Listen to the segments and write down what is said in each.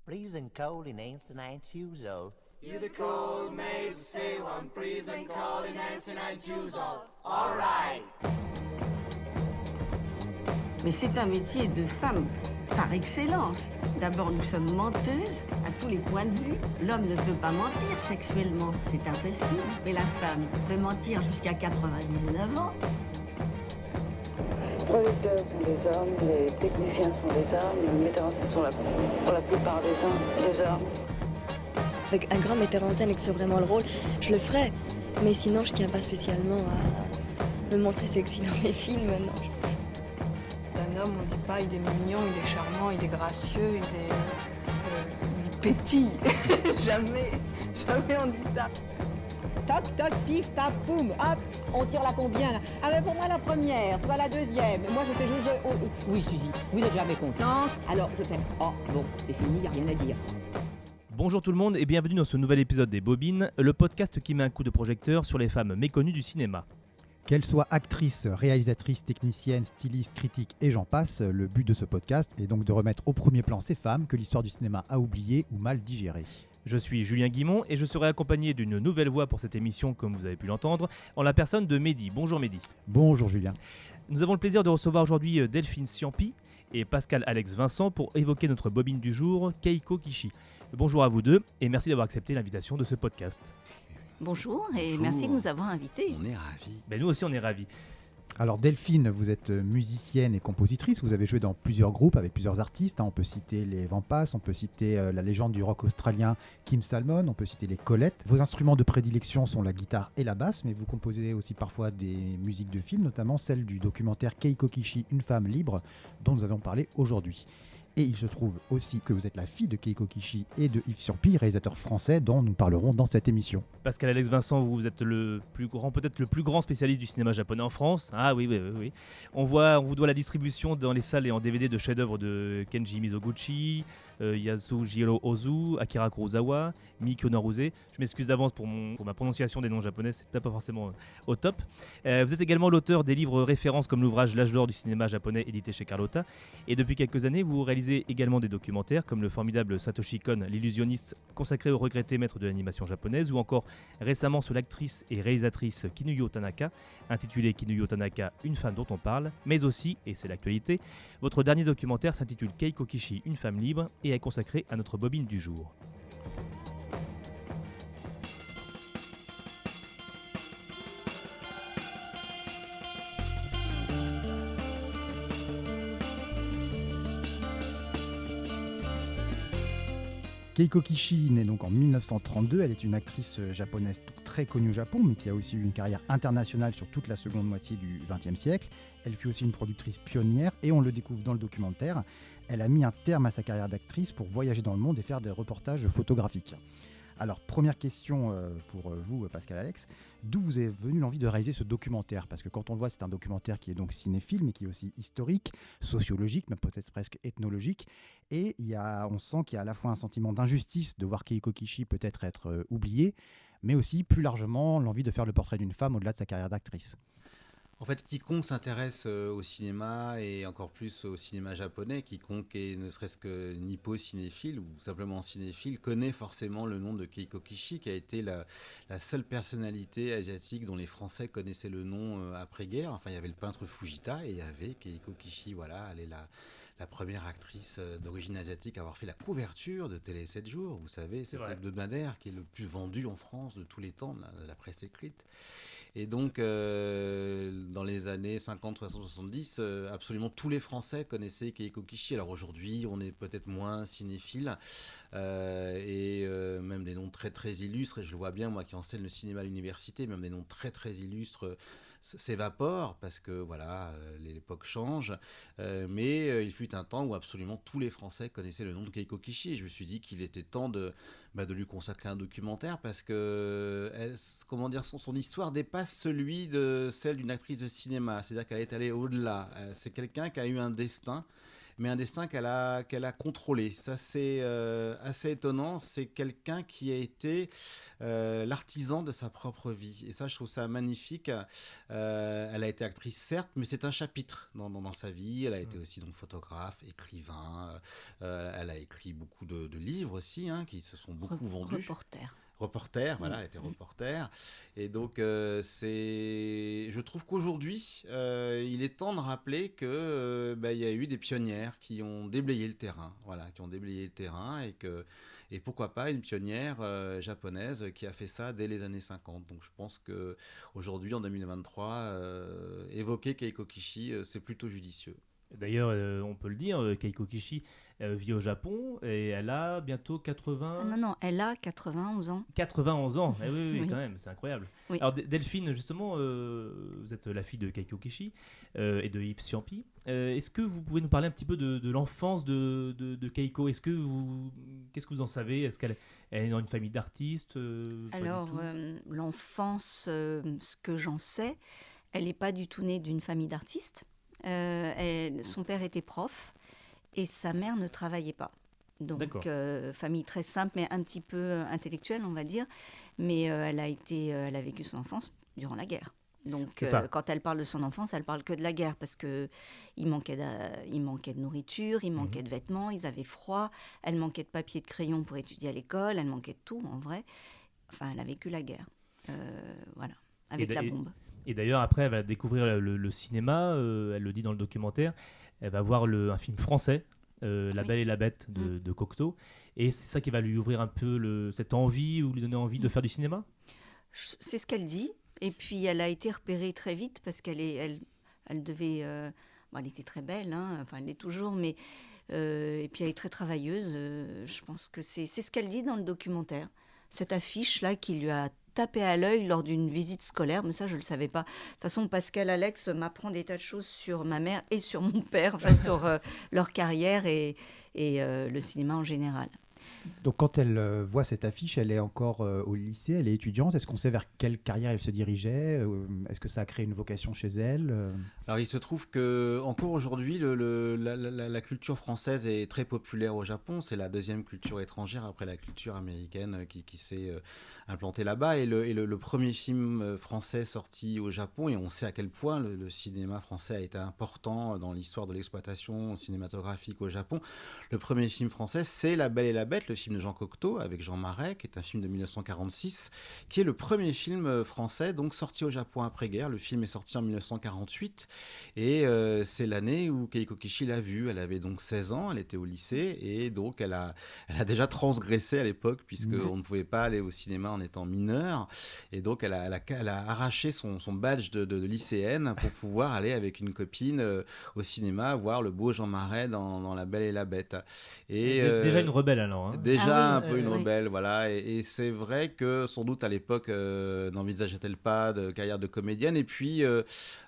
Freezing cold in Nancy 92 old. You're the cold maze, say one freezing cold in Nancy 92 old. All right. Mais c'est un métier de femme par excellence. D'abord, nous sommes menteuses à tous les points de vue. L'homme ne peut pas mentir sexuellement, c'est impossible. Mais la femme peut mentir jusqu'à 99 ans. Les producteurs sont des hommes, les techniciens sont des hommes, les metteurs en scène sont pour la plupart des hommes. Avec un grand metteur en scène et que c'est vraiment le rôle, je le ferais. Mais sinon, je tiens pas spécialement à me montrer sexy dans les films, non. D'un homme, on dit pas il est mignon, il est charmant, il est gracieux, il pétille. jamais on dit ça. Toc, toc, pif, paf, boum, hop, on tire la combien là? Ah ben pour moi la première, toi la deuxième. Moi je fais oui Suzy, vous n'êtes jamais contente. Alors je fais, oh bon, c'est fini, y a rien à dire. Bonjour tout le monde et bienvenue dans ce nouvel épisode des Bobines, le podcast qui met un coup de projecteur sur les femmes méconnues du cinéma. Qu'elles soient actrices, réalisatrices, techniciennes, stylistes, critiques et j'en passe, le but de ce podcast est donc de remettre au premier plan ces femmes que l'histoire du cinéma a oubliées ou mal digérées. Je suis Julien Guimont et je serai accompagné d'une nouvelle voix pour cette émission, comme vous avez pu l'entendre, en la personne de Mehdi. Bonjour Mehdi. Bonjour Julien. Nous avons le plaisir de recevoir aujourd'hui Delphine Ciampi et Pascal Alex Vincent pour évoquer notre bobine du jour, Keiko Kishi. Bonjour à vous deux et merci d'avoir accepté l'invitation de ce podcast. Bonjour et Bonjour. merci de nous avoir invités. On est ravis. Nous aussi on est ravis. Alors Delphine, vous êtes musicienne et compositrice, vous avez joué dans plusieurs groupes avec plusieurs artistes, on peut citer les Vampas, on peut citer la légende du rock australien Kim Salmon, on peut citer les Colettes. Vos instruments de prédilection sont la guitare et la basse, mais vous composez aussi parfois des musiques de films, notamment celle du documentaire Keiko Kishi, une femme libre, dont nous allons parler aujourd'hui. Et il se trouve aussi que vous êtes la fille de Keiko Kishi et de Yves Ciampi, réalisateur français dont nous parlerons dans cette émission. Pascal Alex Vincent, vous êtes le plus grand, peut-être le plus grand spécialiste du cinéma japonais en France. Ah oui. On vous doit la distribution dans les salles et en DVD de chefs-d'œuvre de Kenji Mizoguchi, Yasujiro Ozu, Akira Kurosawa, Mikio Naruse. Je m'excuse d'avance pour ma prononciation des noms japonais, c'est peut-être pas forcément au top. Vous êtes également l'auteur des livres références comme l'ouvrage L'âge d'or du cinéma japonais édité chez Carlotta. Et depuis quelques années, vous réalisez également des documentaires comme le formidable Satoshi Kon, l'illusionniste, consacré au regretté maître de l'animation japonaise, ou encore récemment sur l'actrice et réalisatrice Kinuyo Tanaka, intitulé Kinuyo Tanaka, une femme dont on parle, mais aussi, et c'est l'actualité, votre dernier documentaire s'intitule Keiko Kishi, une femme libre, et est consacré à notre bobine du jour. Keiko Kishi naît donc en 1932, elle est une actrice japonaise très connue au Japon, mais qui a aussi eu une carrière internationale sur toute la seconde moitié du XXe siècle. Elle fut aussi une productrice pionnière et on le découvre dans le documentaire. Elle a mis un terme à sa carrière d'actrice pour voyager dans le monde et faire des reportages photographiques. Alors, première question pour vous, Pascal Alex. D'où vous est venue l'envie de réaliser ce documentaire? Parce que quand on le voit, c'est un documentaire qui est donc cinéphile, mais qui est aussi historique, sociologique, même peut-être presque ethnologique. Et on sent qu'il y a à la fois un sentiment d'injustice de voir Keiko Kishi peut-être être oubliée, mais aussi, plus largement, l'envie de faire le portrait d'une femme au-delà de sa carrière d'actrice. En fait, quiconque s'intéresse au cinéma et encore plus au cinéma japonais, quiconque est ne serait-ce que nippo-cinéphile ou simplement cinéphile, connaît forcément le nom de Keiko Kishi, qui a été la seule personnalité asiatique dont les Français connaissaient le nom après-guerre. Enfin, il y avait le peintre Fujita et il y avait Keiko Kishi. Voilà, elle est la première actrice d'origine asiatique à avoir fait la couverture de Télé 7 jours. Vous savez, cet hebdomadaire qui est le plus vendu en France de tous les temps, la presse écrite. Et donc, dans les années 50, 60, 70, absolument tous les Français connaissaient Keiko Kishi. Alors aujourd'hui, on est peut-être moins cinéphile et même des noms très très illustres. Et je le vois bien, moi qui enseigne le cinéma à l'université, même des noms très très illustres s'évaporent parce que voilà, l'époque change. Mais il fut un temps où absolument tous les Français connaissaient le nom de Keiko Kishi. Et je me suis dit qu'il était temps de lui consacrer un documentaire parce que son histoire dépasse celle d'une actrice de cinéma. C'est-à-dire qu'elle est allée au-delà. C'est quelqu'un qui a eu un destin mais un destin qu'elle a contrôlé. Ça, c'est assez étonnant. C'est quelqu'un qui a été l'artisan de sa propre vie. Et ça, je trouve ça magnifique. Elle a été actrice, certes, mais c'est un chapitre dans sa vie. Elle a été aussi donc photographe, écrivain. Elle a écrit beaucoup de livres aussi, hein, qui se sont beaucoup vendus. Reporter, voilà, elle était reporter. Et donc, je trouve qu'aujourd'hui, il est temps de rappeler que il y a eu des pionnières qui ont déblayé le terrain, et pourquoi pas une pionnière japonaise qui a fait ça dès les années 50. Donc, je pense qu'aujourd'hui, en 2023, évoquer Keiko Kishi, c'est plutôt judicieux. D'ailleurs, on peut le dire, Keiko Kishi vit au Japon et elle a bientôt 80... Non, elle a 91 ans. 91 ans, oui, Oui. quand même, c'est incroyable. Oui. Alors Delphine, justement, vous êtes la fille de Keiko Kishi et de Yves Ciampi. Est-ce que vous pouvez nous parler un petit peu de l'enfance de Keiko ? Qu'est-ce que vous en savez ? Est-ce qu'elle est dans une famille d'artistes ? Alors, l'enfance, ce que j'en sais, elle n'est pas du tout née d'une famille d'artistes. Son père était prof et sa mère ne travaillait pas. Donc, famille très simple, mais un petit peu intellectuelle, on va dire. Mais elle a vécu son enfance durant la guerre. Donc, quand elle parle de son enfance, elle parle que de la guerre parce qu'il manquait de nourriture, il manquait de vêtements, ils avaient froid, elle manquait de papier, de crayon pour étudier à l'école, elle manquait de tout, en vrai. Enfin, elle a vécu la guerre, voilà, avec la bombe. Et d'ailleurs, après, elle va découvrir le cinéma, elle le dit dans le documentaire, elle va voir un film français, La Belle et la Bête de Cocteau, et c'est ça qui va lui ouvrir un peu cette envie, ou lui donner envie de faire du cinéma ? C'est ce qu'elle dit, et puis elle a été repérée très vite, parce qu'elle devait... elle était très belle, hein, enfin elle l'est toujours, mais... et puis elle est très travailleuse, je pense que c'est ce qu'elle dit dans le documentaire. Cette affiche-là qui lui a tapé à l'œil lors d'une visite scolaire, mais ça je ne le savais pas. De toute façon, Pascal Alex m'apprend des tas de choses sur ma mère et sur mon père, enfin sur leur carrière et le cinéma en général. Donc quand elle voit cette affiche, elle est encore au lycée, elle est étudiante. Est-ce qu'on sait vers quelle carrière elle se dirigeait ? Est-ce que ça a créé une vocation chez elle ? Alors il se trouve que encore aujourd'hui, la culture française est très populaire au Japon. C'est la deuxième culture étrangère après la culture américaine qui s'est implantée là-bas. Et le premier film français sorti au Japon, et on sait à quel point le cinéma français a été important dans l'histoire de l'exploitation cinématographique au Japon. Le premier film français, c'est La Belle et la Bête, le film de Jean Cocteau avec Jean Marais, qui est un film de 1946, qui est le premier film français donc sorti au Japon après-guerre. Le film est sorti en 1948 et c'est l'année où Keiko Kishi l'a vu. Elle avait donc 16 ans, elle était au lycée et donc elle a déjà transgressé à l'époque puisqu'on ne pouvait pas aller au cinéma en étant mineur, et donc elle a arraché son badge de lycéenne pour pouvoir aller avec une copine au cinéma voir le beau Jean Marais dans La Belle et la Bête. Et déjà une rebelle alors. Déjà un peu une rebelle, voilà. Et c'est vrai que sans doute à l'époque n'envisageait-elle pas de carrière de comédienne. Et puis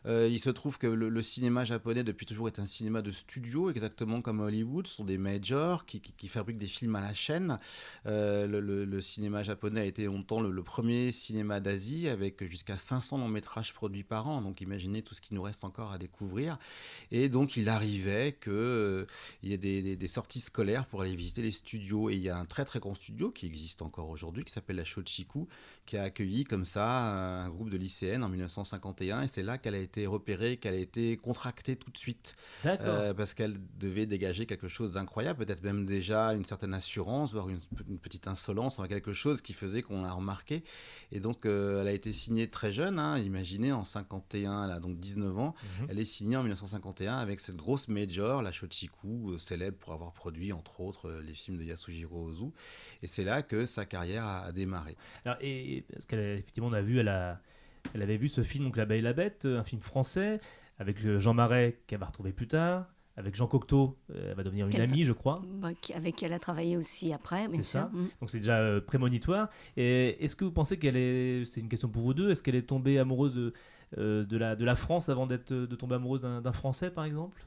il se trouve que le cinéma japonais depuis toujours est un cinéma de studio, exactement comme Hollywood. Ce sont des majors qui fabriquent des films à la chaîne. Le cinéma japonais a été longtemps le premier cinéma d'Asie avec jusqu'à 500 longs métrages produits par an. Donc imaginez tout ce qui nous reste encore à découvrir. Et donc il arrivait qu'il y ait des sorties scolaires pour aller visiter les studios. Et il y a un très très grand studio qui existe encore aujourd'hui, qui s'appelle la Shochiku, qui a accueilli comme ça un groupe de lycéennes en 1951. Et c'est là qu'elle a été repérée, qu'elle a été contractée tout de suite. Parce qu'elle devait dégager quelque chose d'incroyable, peut-être même déjà une certaine assurance, voire une petite insolence, enfin, quelque chose qui faisait qu'on l'a remarqué. Et donc elle a été signée très jeune, imaginez, en 51, elle a donc 19 ans. Elle est signée en 1951 avec cette grosse major, la Shochiku, célèbre pour avoir produit entre autres les films de Yasujiro Ozu, et c'est là que sa carrière a démarré. Alors, parce qu'effectivement on a vu, elle avait vu ce film, donc La Belle et la Bête, un film français avec Jean Marais qu'elle va retrouver plus tard, avec Jean Cocteau, elle va devenir une amie, je crois. Avec qui elle a travaillé aussi après, bien sûr. C'est ça. Donc c'est déjà prémonitoire. Et est-ce que vous pensez c'est une question pour vous deux, est-ce qu'elle est tombée amoureuse de la France avant de tomber amoureuse d'un Français, par exemple ?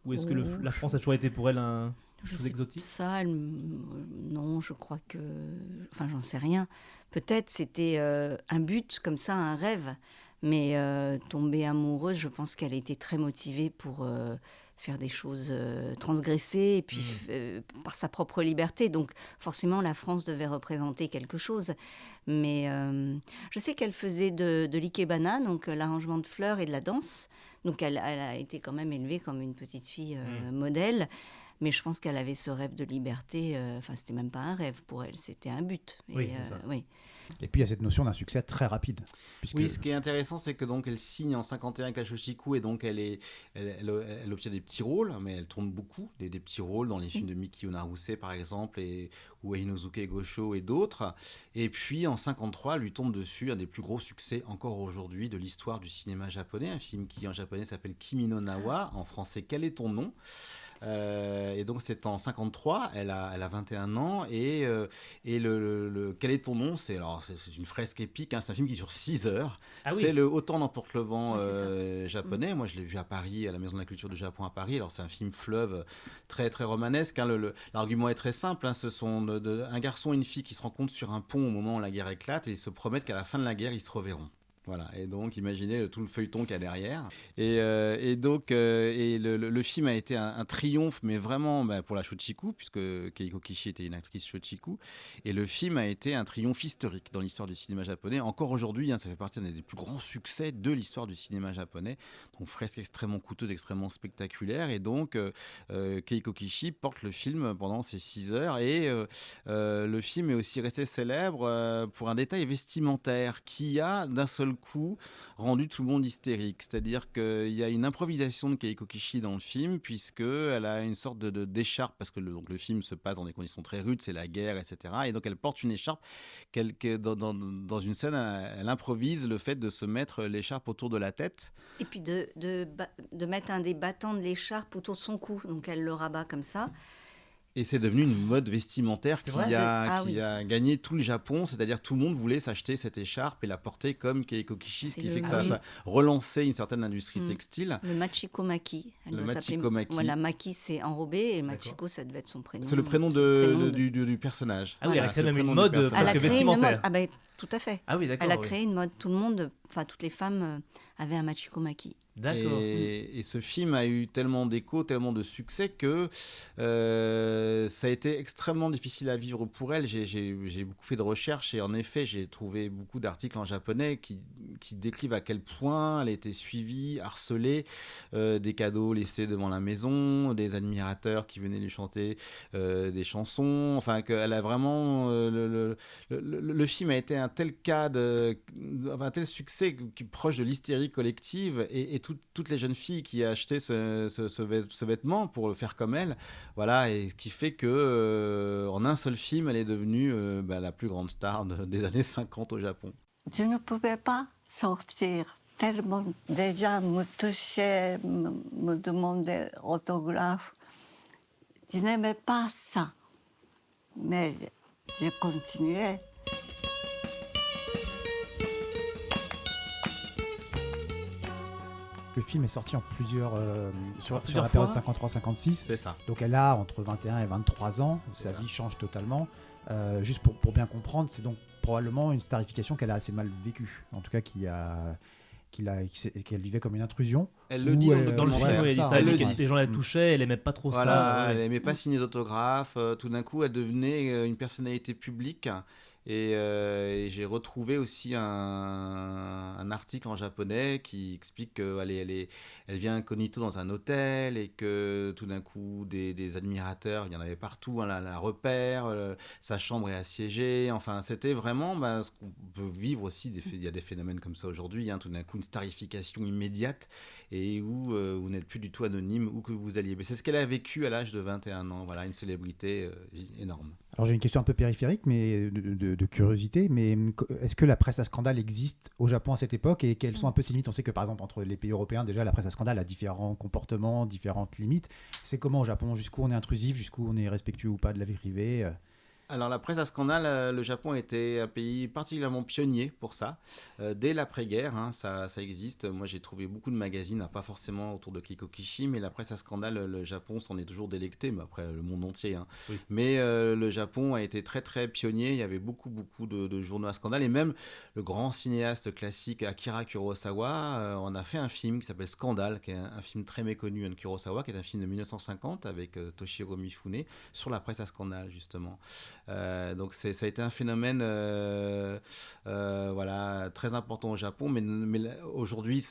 Ou est-ce que la France a toujours été pour elle un chose exotique ? Non, je crois que... Enfin, j'en sais rien. Peut-être c'était un but, comme ça, un rêve. Mais tomber amoureuse, je pense qu'elle a été très motivée pour faire des choses transgressées, et puis par sa propre liberté. Donc forcément, la France devait représenter quelque chose. Mais je sais qu'elle faisait de l'ikebana, donc l'arrangement de fleurs et de la danse. Donc elle a été quand même élevée comme une petite fille modèle. Mais je pense qu'elle avait ce rêve de liberté. Enfin, c'était même pas un rêve pour elle, c'était un but. Oui, c'est ça. Oui. Et puis il y a cette notion d'un succès très rapide. Puisque... Oui, ce qui est intéressant, c'est que donc elle signe en 51 avec la Shochiku et donc elle obtient des petits rôles, mais elle tourne beaucoup, des petits rôles dans les films de Miki Onaruse par exemple, ou Inosuke Gosho et d'autres. Et puis en 53, lui tombe dessus un des plus gros succès encore aujourd'hui de l'histoire du cinéma japonais, un film qui en japonais s'appelle Kimi no Na wa, en français Quel est ton nom ? Et donc c'est en 53, elle a 21 ans et le Quel est ton nom, c'est une fresque épique, hein, c'est un film qui dure 6 heures. C'est le Autant n'emporte le vent japonais. Moi je l'ai vu à Paris, à la Maison de la Culture du Japon à Paris. Alors c'est un film fleuve très très romanesque, hein. L'argument est très simple, hein. Ce sont un garçon et une fille qui se rencontrent sur un pont au moment où la guerre éclate et ils se promettent qu'à la fin de la guerre ils se reverront. Voilà, et donc imaginez tout le feuilleton qu'il y a derrière. Et donc le film a été un triomphe, mais vraiment pour la Shochiku, puisque Keiko Kishi était une actrice Shochiku. Et le film a été un triomphe historique dans l'histoire du cinéma japonais. Encore aujourd'hui, hein, ça fait partie des plus grands succès de l'histoire du cinéma japonais. Donc fresque extrêmement coûteuse, extrêmement spectaculaire. Et donc Keiko Kishi porte le film pendant ces 6 heures. Et le film est aussi resté célèbre pour un détail vestimentaire qui a d'un seul coup rendu tout le monde hystérique. C'est-à-dire qu'il y a une improvisation de Keiko Kishi dans le film, puisqu'elle a une sorte d'écharpe, parce que le film se passe dans des conditions très rudes, c'est la guerre, etc. Et donc elle porte une écharpe, dans une scène, elle improvise le fait de se mettre l'écharpe autour de la tête. Et puis de mettre un des battants de l'écharpe autour de son cou, donc elle le rabat comme ça. Et c'est devenu une mode vestimentaire qui a gagné tout le Japon, c'est-à-dire tout le monde voulait s'acheter cette écharpe et la porter comme Keiko Kishi, ce qui fait que ça a relancé une certaine industrie textile. Le Machiko Maki. Le Machiko Maki. Voilà, Maki c'est enrobé et Machiko ça devait être son prénom. C'est le prénom du personnage. Ah oui, elle a créé même une mode presque vestimentaire. Ah ben tout à fait. Ah oui, d'accord. Elle a créé une mode, tout le monde, enfin toutes les femmes avaient un Machiko Maki. D'accord. Et ce film a eu tellement d'écho, tellement de succès que ça a été extrêmement difficile à vivre pour elle. J'ai beaucoup fait de recherches et en effet, j'ai trouvé beaucoup d'articles en japonais qui décrivent à quel point elle a été suivie, harcelée, des cadeaux laissés devant la maison, des admirateurs qui venaient lui chanter des chansons. Enfin, qu'elle a vraiment... le film a été un tel cas, un tel succès proche de l'hystérie collective et toutes les jeunes filles qui achetaient ce vêtement pour le faire comme elle, voilà, et ce qui fait que en un seul film, elle est devenue la plus grande star des années 50 au Japon. Je ne pouvais pas sortir tellement des gens me touchaient, me demandaient autographe. Je n'aimais pas ça, mais je continuais. Le film est sorti en plusieurs sur la fois. période 53-56. C'est ça. Donc elle a entre 21 et 23 ans. Sa vie change totalement. Juste pour bien comprendre, c'est donc probablement une starification qu'elle a assez mal vécue. En tout cas, qu'elle vivait comme une intrusion. Elle le dit dans le film. Elle dit ça. Elle dit que les gens la touchaient, elle aimait pas trop ça. Elle aimait pas signer d'autographes. Tout d'un coup, elle devenait une personnalité publique. Et j'ai retrouvé aussi un article en japonais qui explique qu'elle vient incognito dans un hôtel et que tout d'un coup des admirateurs, il y en avait partout, hein, la repère, sa chambre est assiégée. Enfin, c'était vraiment ce qu'on peut vivre aussi. Il y a des phénomènes comme ça aujourd'hui, hein, tout d'un coup une starification immédiate et où vous n'êtes plus du tout anonyme où que vous alliez. Mais c'est ce qu'elle a vécu à l'âge de 21 ans, voilà, une célébrité énorme. Alors j'ai une question un peu périphérique, mais de curiosité, mais est-ce que la presse à scandale existe au Japon à cette époque et quelles sont un peu ses limites? On sait que par exemple entre les pays européens, déjà la presse à scandale a différents comportements, différentes limites. C'est comment au Japon? Jusqu'où on est intrusif, jusqu'où on est respectueux ou pas de la vie privée? Alors la presse à scandale, le Japon était un pays particulièrement pionnier pour ça. Dès l'après-guerre, ça existe. Moi j'ai trouvé beaucoup de magazines, pas forcément autour de Keiko Kishi, mais la presse à scandale, le Japon s'en est toujours délecté, mais après le monde entier. Oui. Mais le Japon a été très très pionnier, il y avait beaucoup de journaux à scandale, et même le grand cinéaste classique Akira Kurosawa en a fait un film qui s'appelle Scandale, qui est un film très méconnu de Kurosawa, qui est un film de 1950 avec Toshiro Mifune, sur la presse à scandale justement. Donc ça a été un phénomène très important au Japon, mais aujourd'hui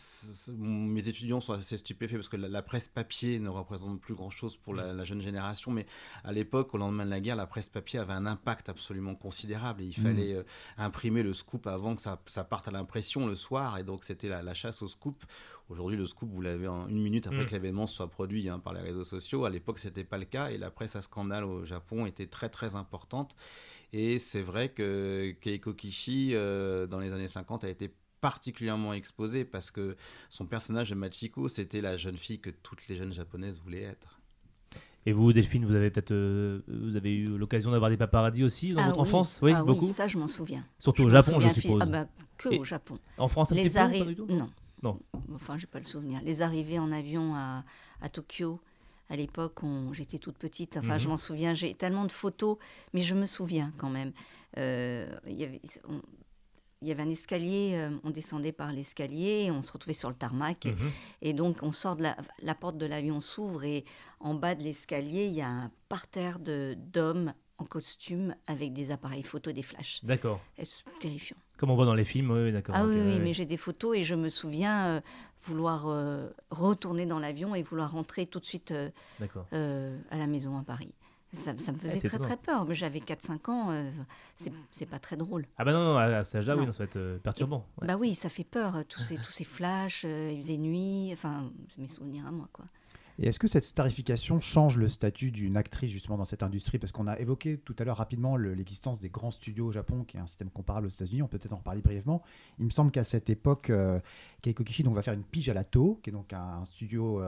mes étudiants sont assez stupéfaits parce que la presse papier ne représente plus grand chose pour la jeune génération, mais à l'époque, au lendemain de la guerre, la presse papier avait un impact absolument considérable et il fallait imprimer le scoop avant que ça parte à l'impression le soir, et donc c'était la chasse au scoop. Aujourd'hui, le scoop, vous l'avez en 1 minute après que l'événement soit produit par les réseaux sociaux. À l'époque, ce n'était pas le cas et la presse à scandale au Japon était très, très importante. Et c'est vrai que Keiko Kishi, dans les années 50, a été particulièrement exposée parce que son personnage de Machiko, c'était la jeune fille que toutes les jeunes japonaises voulaient être. Et vous, Delphine, vous avez eu l'occasion d'avoir des paparazzis aussi dans votre enfance? Oui, beaucoup. Oui, ça je m'en souviens. Surtout au Japon, je suppose. Au Japon. En France, un petit peu, pas du tout? Non. Enfin, j'ai pas le souvenir. Les arrivées en avion à Tokyo, à l'époque, j'étais toute petite. Enfin, je m'en souviens. J'ai tellement de photos, mais je me souviens quand même. Il y avait un escalier, on descendait par l'escalier, et on se retrouvait sur le tarmac. Et donc, on sort la porte de l'avion s'ouvre et en bas de l'escalier, il y a un parterre d'hommes en costume avec des appareils photo, des flashs. D'accord. C'est terrifiant. Comme on voit dans les films, oui, d'accord. Ah oui, mais j'ai des photos et je me souviens vouloir retourner dans l'avion et vouloir rentrer tout de suite à la maison à Paris. Ça me faisait très très peur. Mais j'avais 4-5 ans, c'est pas très drôle. Ah bah non, à cet âge-là, oui, ça va être perturbant. Bah oui, ça fait peur, tous ces flashs, il faisait nuit, enfin, mes souvenirs à moi, quoi. Et est-ce que cette starification change le statut d'une actrice justement dans cette industrie? Parce qu'on a évoqué tout à l'heure rapidement l'existence des grands studios au Japon, qui est un système comparable aux États-Unis. On peut peut-être en reparler brièvement. Il me semble qu'à cette époque, Keiko Kishi va faire une pige à la Toho, qui est donc un studio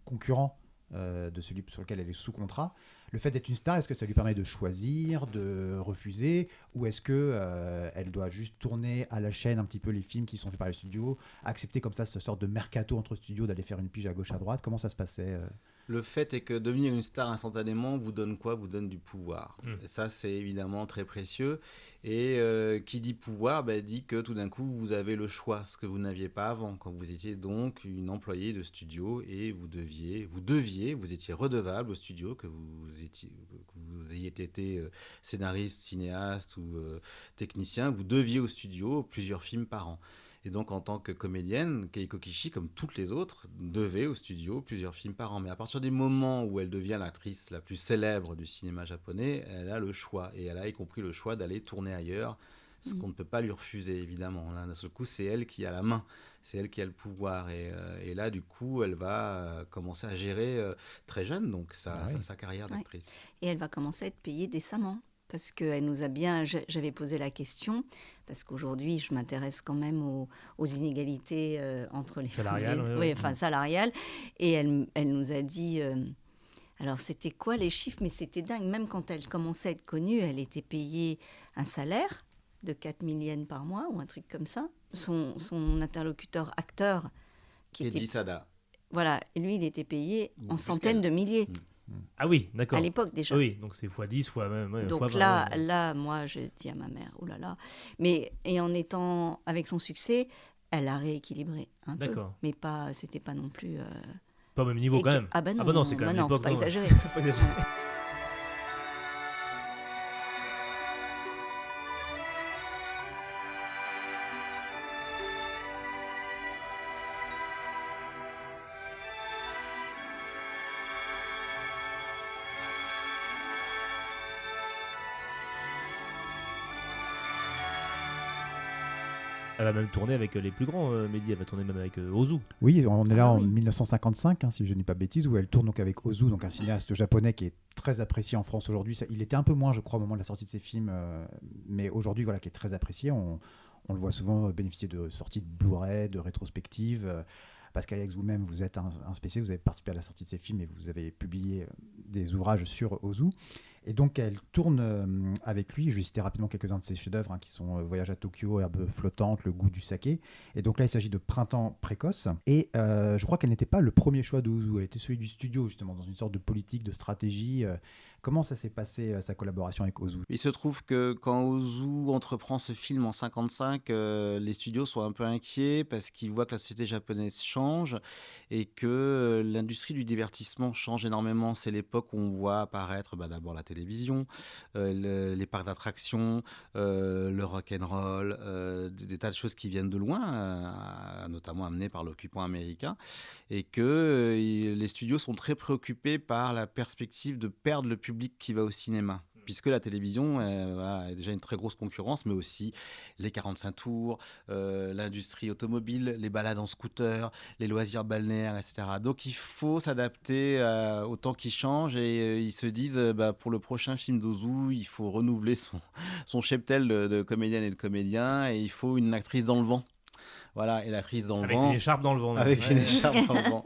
concurrent de celui sur lequel elle est sous contrat. Le fait d'être une star, est-ce que ça lui permet de choisir, de refuser, ou est-ce que elle doit juste tourner à la chaîne un petit peu les films qui sont faits par les studios, accepter comme ça cette sorte de mercato entre studios, d'aller faire une pige à gauche à droite? Comment ça se passait Le fait est que devenir une star instantanément vous donne quoi? Vous donne du pouvoir. Et ça, c'est évidemment très précieux. Et qui dit pouvoir dit que tout d'un coup, vous avez le choix, ce que vous n'aviez pas avant, quand vous étiez donc une employée de studio et vous étiez redevable au studio, que vous ayez été scénariste, cinéaste ou technicien, vous deviez au studio plusieurs films par an. Et donc, en tant que comédienne, Keiko Kishi, comme toutes les autres, devait au studio plusieurs films par an. Mais à partir du moment où elle devient l'actrice la plus célèbre du cinéma japonais, elle a le choix. Et elle a y compris le choix d'aller tourner ailleurs, ce qu'on ne peut pas lui refuser, évidemment. Là, d'un seul coup, c'est elle qui a la main, c'est elle qui a le pouvoir. Et là, du coup, elle va commencer à gérer très jeune donc sa carrière d'actrice. Et elle va commencer à être payée décemment. Parce qu'elle nous a bien... J'avais posé la question, parce qu'aujourd'hui, je m'intéresse quand même aux inégalités entre les salariales, femmes. Salariales. Et elle nous a dit... alors, c'était quoi les chiffres? Mais c'était dingue. Même quand elle commençait à être connue, elle était payée un salaire de 4 000 yens par mois, ou un truc comme ça. Son interlocuteur acteur... Eiji Sada. Voilà, lui, il était payé en centaines de milliers. Ah oui, d'accord. À l'époque déjà. Oui, donc c'est x10, fois même. Donc fois 20, là, moi, je dis à ma mère, oh là là. Mais et en étant avec son succès, elle a rééquilibré un peu. Mais c'était pas non plus. Pas au même niveau quand même. Ah ben non, c'est quand même l'époque. Faut pas exagérer. Faut pas exagérer. Elle va même tourner avec les plus grands médias, elle va tourner même avec Ozu. Oui, on est là en 1955, si je ne dis pas bêtise, où elle tourne donc avec Ozu, donc un cinéaste japonais qui est très apprécié en France aujourd'hui. Il était un peu moins, je crois, au moment de la sortie de ses films, mais aujourd'hui, voilà, qui est très apprécié. On le voit souvent bénéficier de sorties de Blu-ray, de rétrospectives. Pascal Alex, vous-même, vous êtes un spécialiste, vous avez participé à la sortie de ces films et vous avez publié des ouvrages sur Ozu. Et donc elle tourne avec lui, je vais citer rapidement quelques-uns de ses chefs-d'œuvre qui sont Voyage à Tokyo, Herbe flottante, Le goût du saké. Et donc là il s'agit de Printemps précoce. Et je crois qu'elle n'était pas le premier choix de Ozu, elle était celui du studio justement, dans une sorte de politique, de stratégie. Comment ça s'est passé sa collaboration avec Ozu ? Il se trouve que quand Ozu entreprend ce film en 1955, les studios sont un peu inquiets parce qu'ils voient que la société japonaise change et que l'industrie du divertissement change énormément. C'est l'époque où on voit apparaître d'abord la télévision, les parcs d'attractions, le rock'n'roll, des tas de choses qui viennent de loin, notamment amenées par l'occupant américain, et que les studios sont très préoccupés par la perspective de perdre le public qui va au cinéma. Puisque la télévision a déjà une très grosse concurrence, mais aussi les 45 tours, l'industrie automobile, les balades en scooter, les loisirs balnéaires, etc. Donc il faut s'adapter au temps qui change et ils se disent, pour le prochain film d'Ozu, il faut renouveler son cheptel de comédiennes et de comédiens et il faut une actrice dans le vent. Voilà, et l'actrice dans le vent. Avec une écharpe dans le vent. Avec une écharpe dans le vent.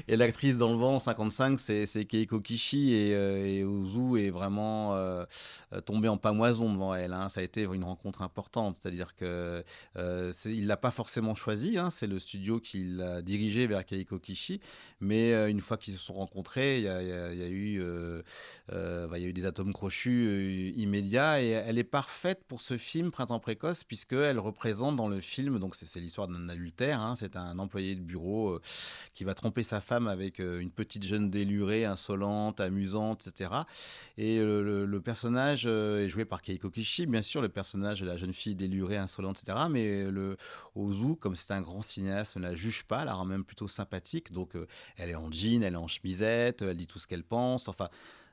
Et l'actrice dans le vent en 55, c'est Keiko Kishi et Ozu est vraiment tombé en pamoison devant elle. Ça a été une rencontre importante, c'est-à-dire que il l'a pas forcément choisi. C'est le studio qui l'a dirigé vers Keiko Kishi, mais une fois qu'ils se sont rencontrés, il y a eu des atomes crochus immédiats et elle est parfaite pour ce film Printemps précoce puisqu'elle représente dans le film, donc c'est l'histoire d'un adultère. C'est un employé de bureau qui va tromper sa femme avec une petite jeune délurée, insolente, amusante, etc. Et le personnage est joué par Keiko Kishi, bien sûr, le personnage de la jeune fille délurée, insolente, etc. Mais Ozu, comme c'est un grand cinéaste, ne la juge pas, la rend même plutôt sympathique. Donc elle est en jean, elle est en chemisette, elle dit tout ce qu'elle pense, enfin...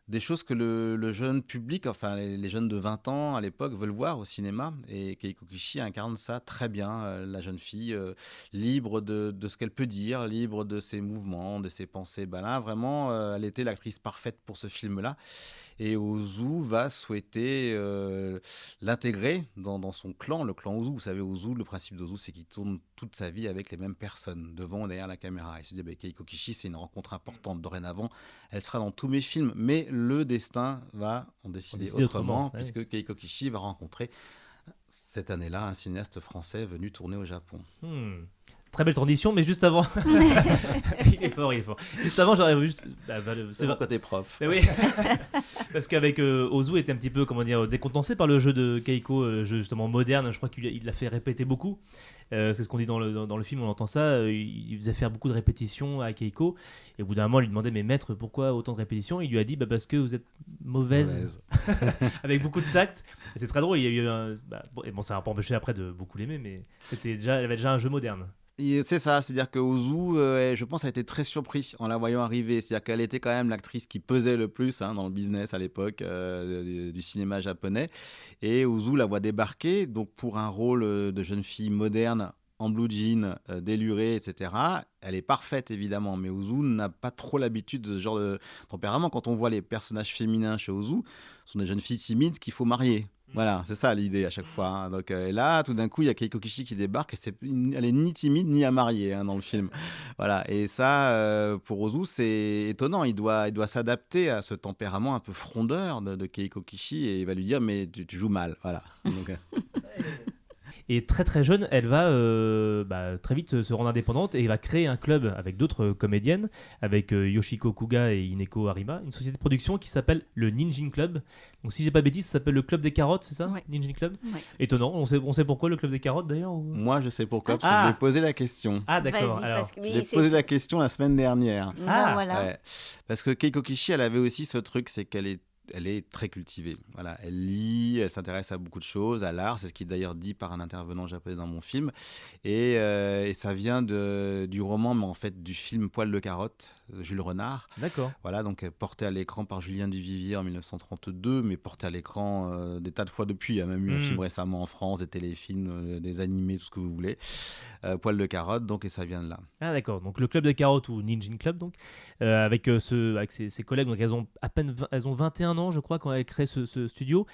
Des choses que le jeune public, enfin les jeunes de 20 ans à l'époque veulent voir au cinéma. Et Keiko Kishi incarne ça très bien, la jeune fille libre de ce qu'elle peut dire, libre de ses mouvements, de ses pensées. Là, vraiment, elle était l'actrice parfaite pour ce film-là. Et Ozu va souhaiter l'intégrer dans son clan, le clan Ozu. Vous savez, Ozu, le principe d'Ozu, c'est qu'il tourne toute sa vie avec les mêmes personnes, devant ou derrière la caméra. Il se dit, Keiko Kishi, c'est une rencontre importante dorénavant. Elle sera dans tous mes films, mais le destin va en décider autrement, puisque Keiko Kishi va rencontrer cette année-là un cinéaste français venu tourner au Japon. Très belle transition, mais juste avant... il est fort. Juste avant, j'aurais juste... c'est mon côté prof. Oui. Parce qu'avec Ozu était un petit peu, décontenancé par le jeu de Keiko, jeu justement moderne. Je crois qu'il l'a fait répéter beaucoup. C'est ce qu'on dit dans le film, on entend ça. Il faisait faire beaucoup de répétitions à Keiko. Et au bout d'un moment, il lui demandait, mais maître, pourquoi autant de répétitions ? Il lui a dit, parce que vous êtes mauvaise. Avec beaucoup de tact. Et c'est très drôle. Il y a eu ça n'a pas empêché après de beaucoup l'aimer, mais elle avait déjà un jeu moderne. C'est ça, c'est-à-dire que Ozu, je pense, a été très surpris en la voyant arriver. C'est-à-dire qu'elle était quand même l'actrice qui pesait le plus dans le business à l'époque du cinéma japonais. Et Ozu la voit débarquer, donc pour un rôle de jeune fille moderne, en blue jean, délurée, etc. Elle est parfaite, évidemment, mais Ozu n'a pas trop l'habitude de ce genre de tempérament. Quand on voit les personnages féminins chez Ozu, ce sont des jeunes filles timides qu'il faut marier. Voilà, c'est ça l'idée à chaque fois. Donc là, tout d'un coup, il y a Keiko Kishi qui débarque et elle est ni timide ni à marier dans le film. Voilà, et ça, pour Ozu, c'est étonnant. Il doit s'adapter à ce tempérament un peu frondeur de Keiko Kishi et il va lui dire, mais tu joues mal. Voilà. Donc, Et très très jeune, elle va très vite se rendre indépendante et va créer un club avec d'autres comédiennes, avec Yoshiko Kuga et Hineko Arima, une société de production qui s'appelle le Ninjin Club. Donc si j'ai pas de bêtises, ça s'appelle le Club des Carottes, c'est ça ? Ouais. Ninjin Club. Ouais. Étonnant, on sait pourquoi le Club des Carottes d'ailleurs ou... Moi, je sais pourquoi, parce que je lui ai posé la question. Ah d'accord, Vas-y, alors... parce que, Je lui ai posé la question la semaine dernière. Voilà. Ouais. Parce que Keiko Kishi, elle avait aussi ce truc, c'est qu'elle est très cultivée. Voilà, elle lit, elle s'intéresse à beaucoup de choses, à l'art. C'est ce qui est d'ailleurs dit par un intervenant japonais dans mon film. Et ça vient du roman, mais en fait du film Poil de carotte, Jules Renard. D'accord. Voilà, donc porté à l'écran par Julien Duvivier en 1932, mais porté à l'écran des tas de fois depuis. Il y a même eu un film récemment en France, des téléfilms, des animés, tout ce que vous voulez. Poil de carotte, donc, et ça vient de là. Ah d'accord, donc le Club des Carottes ou Ninjin Club, donc, avec ses collègues, donc elles ont 21 ans, je crois, quand elles créent ce studio,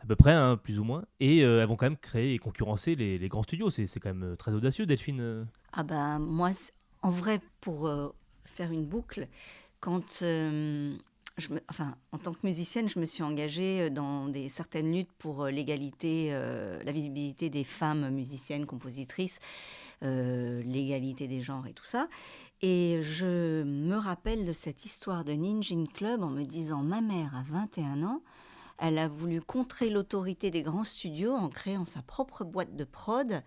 à peu près, plus ou moins, et elles vont quand même créer et concurrencer les grands studios. C'est quand même très audacieux, Delphine. Moi, en vrai, pour faire une boucle, quand en tant que musicienne, je me suis engagée dans certaines luttes pour l'égalité, la visibilité des femmes musiciennes, compositrices, l'égalité des genres et tout ça. Et je me rappelle de cette histoire de Ninjin Club en me disant, ma mère a 21 ans, elle a voulu contrer l'autorité des grands studios en créant sa propre boîte de prod,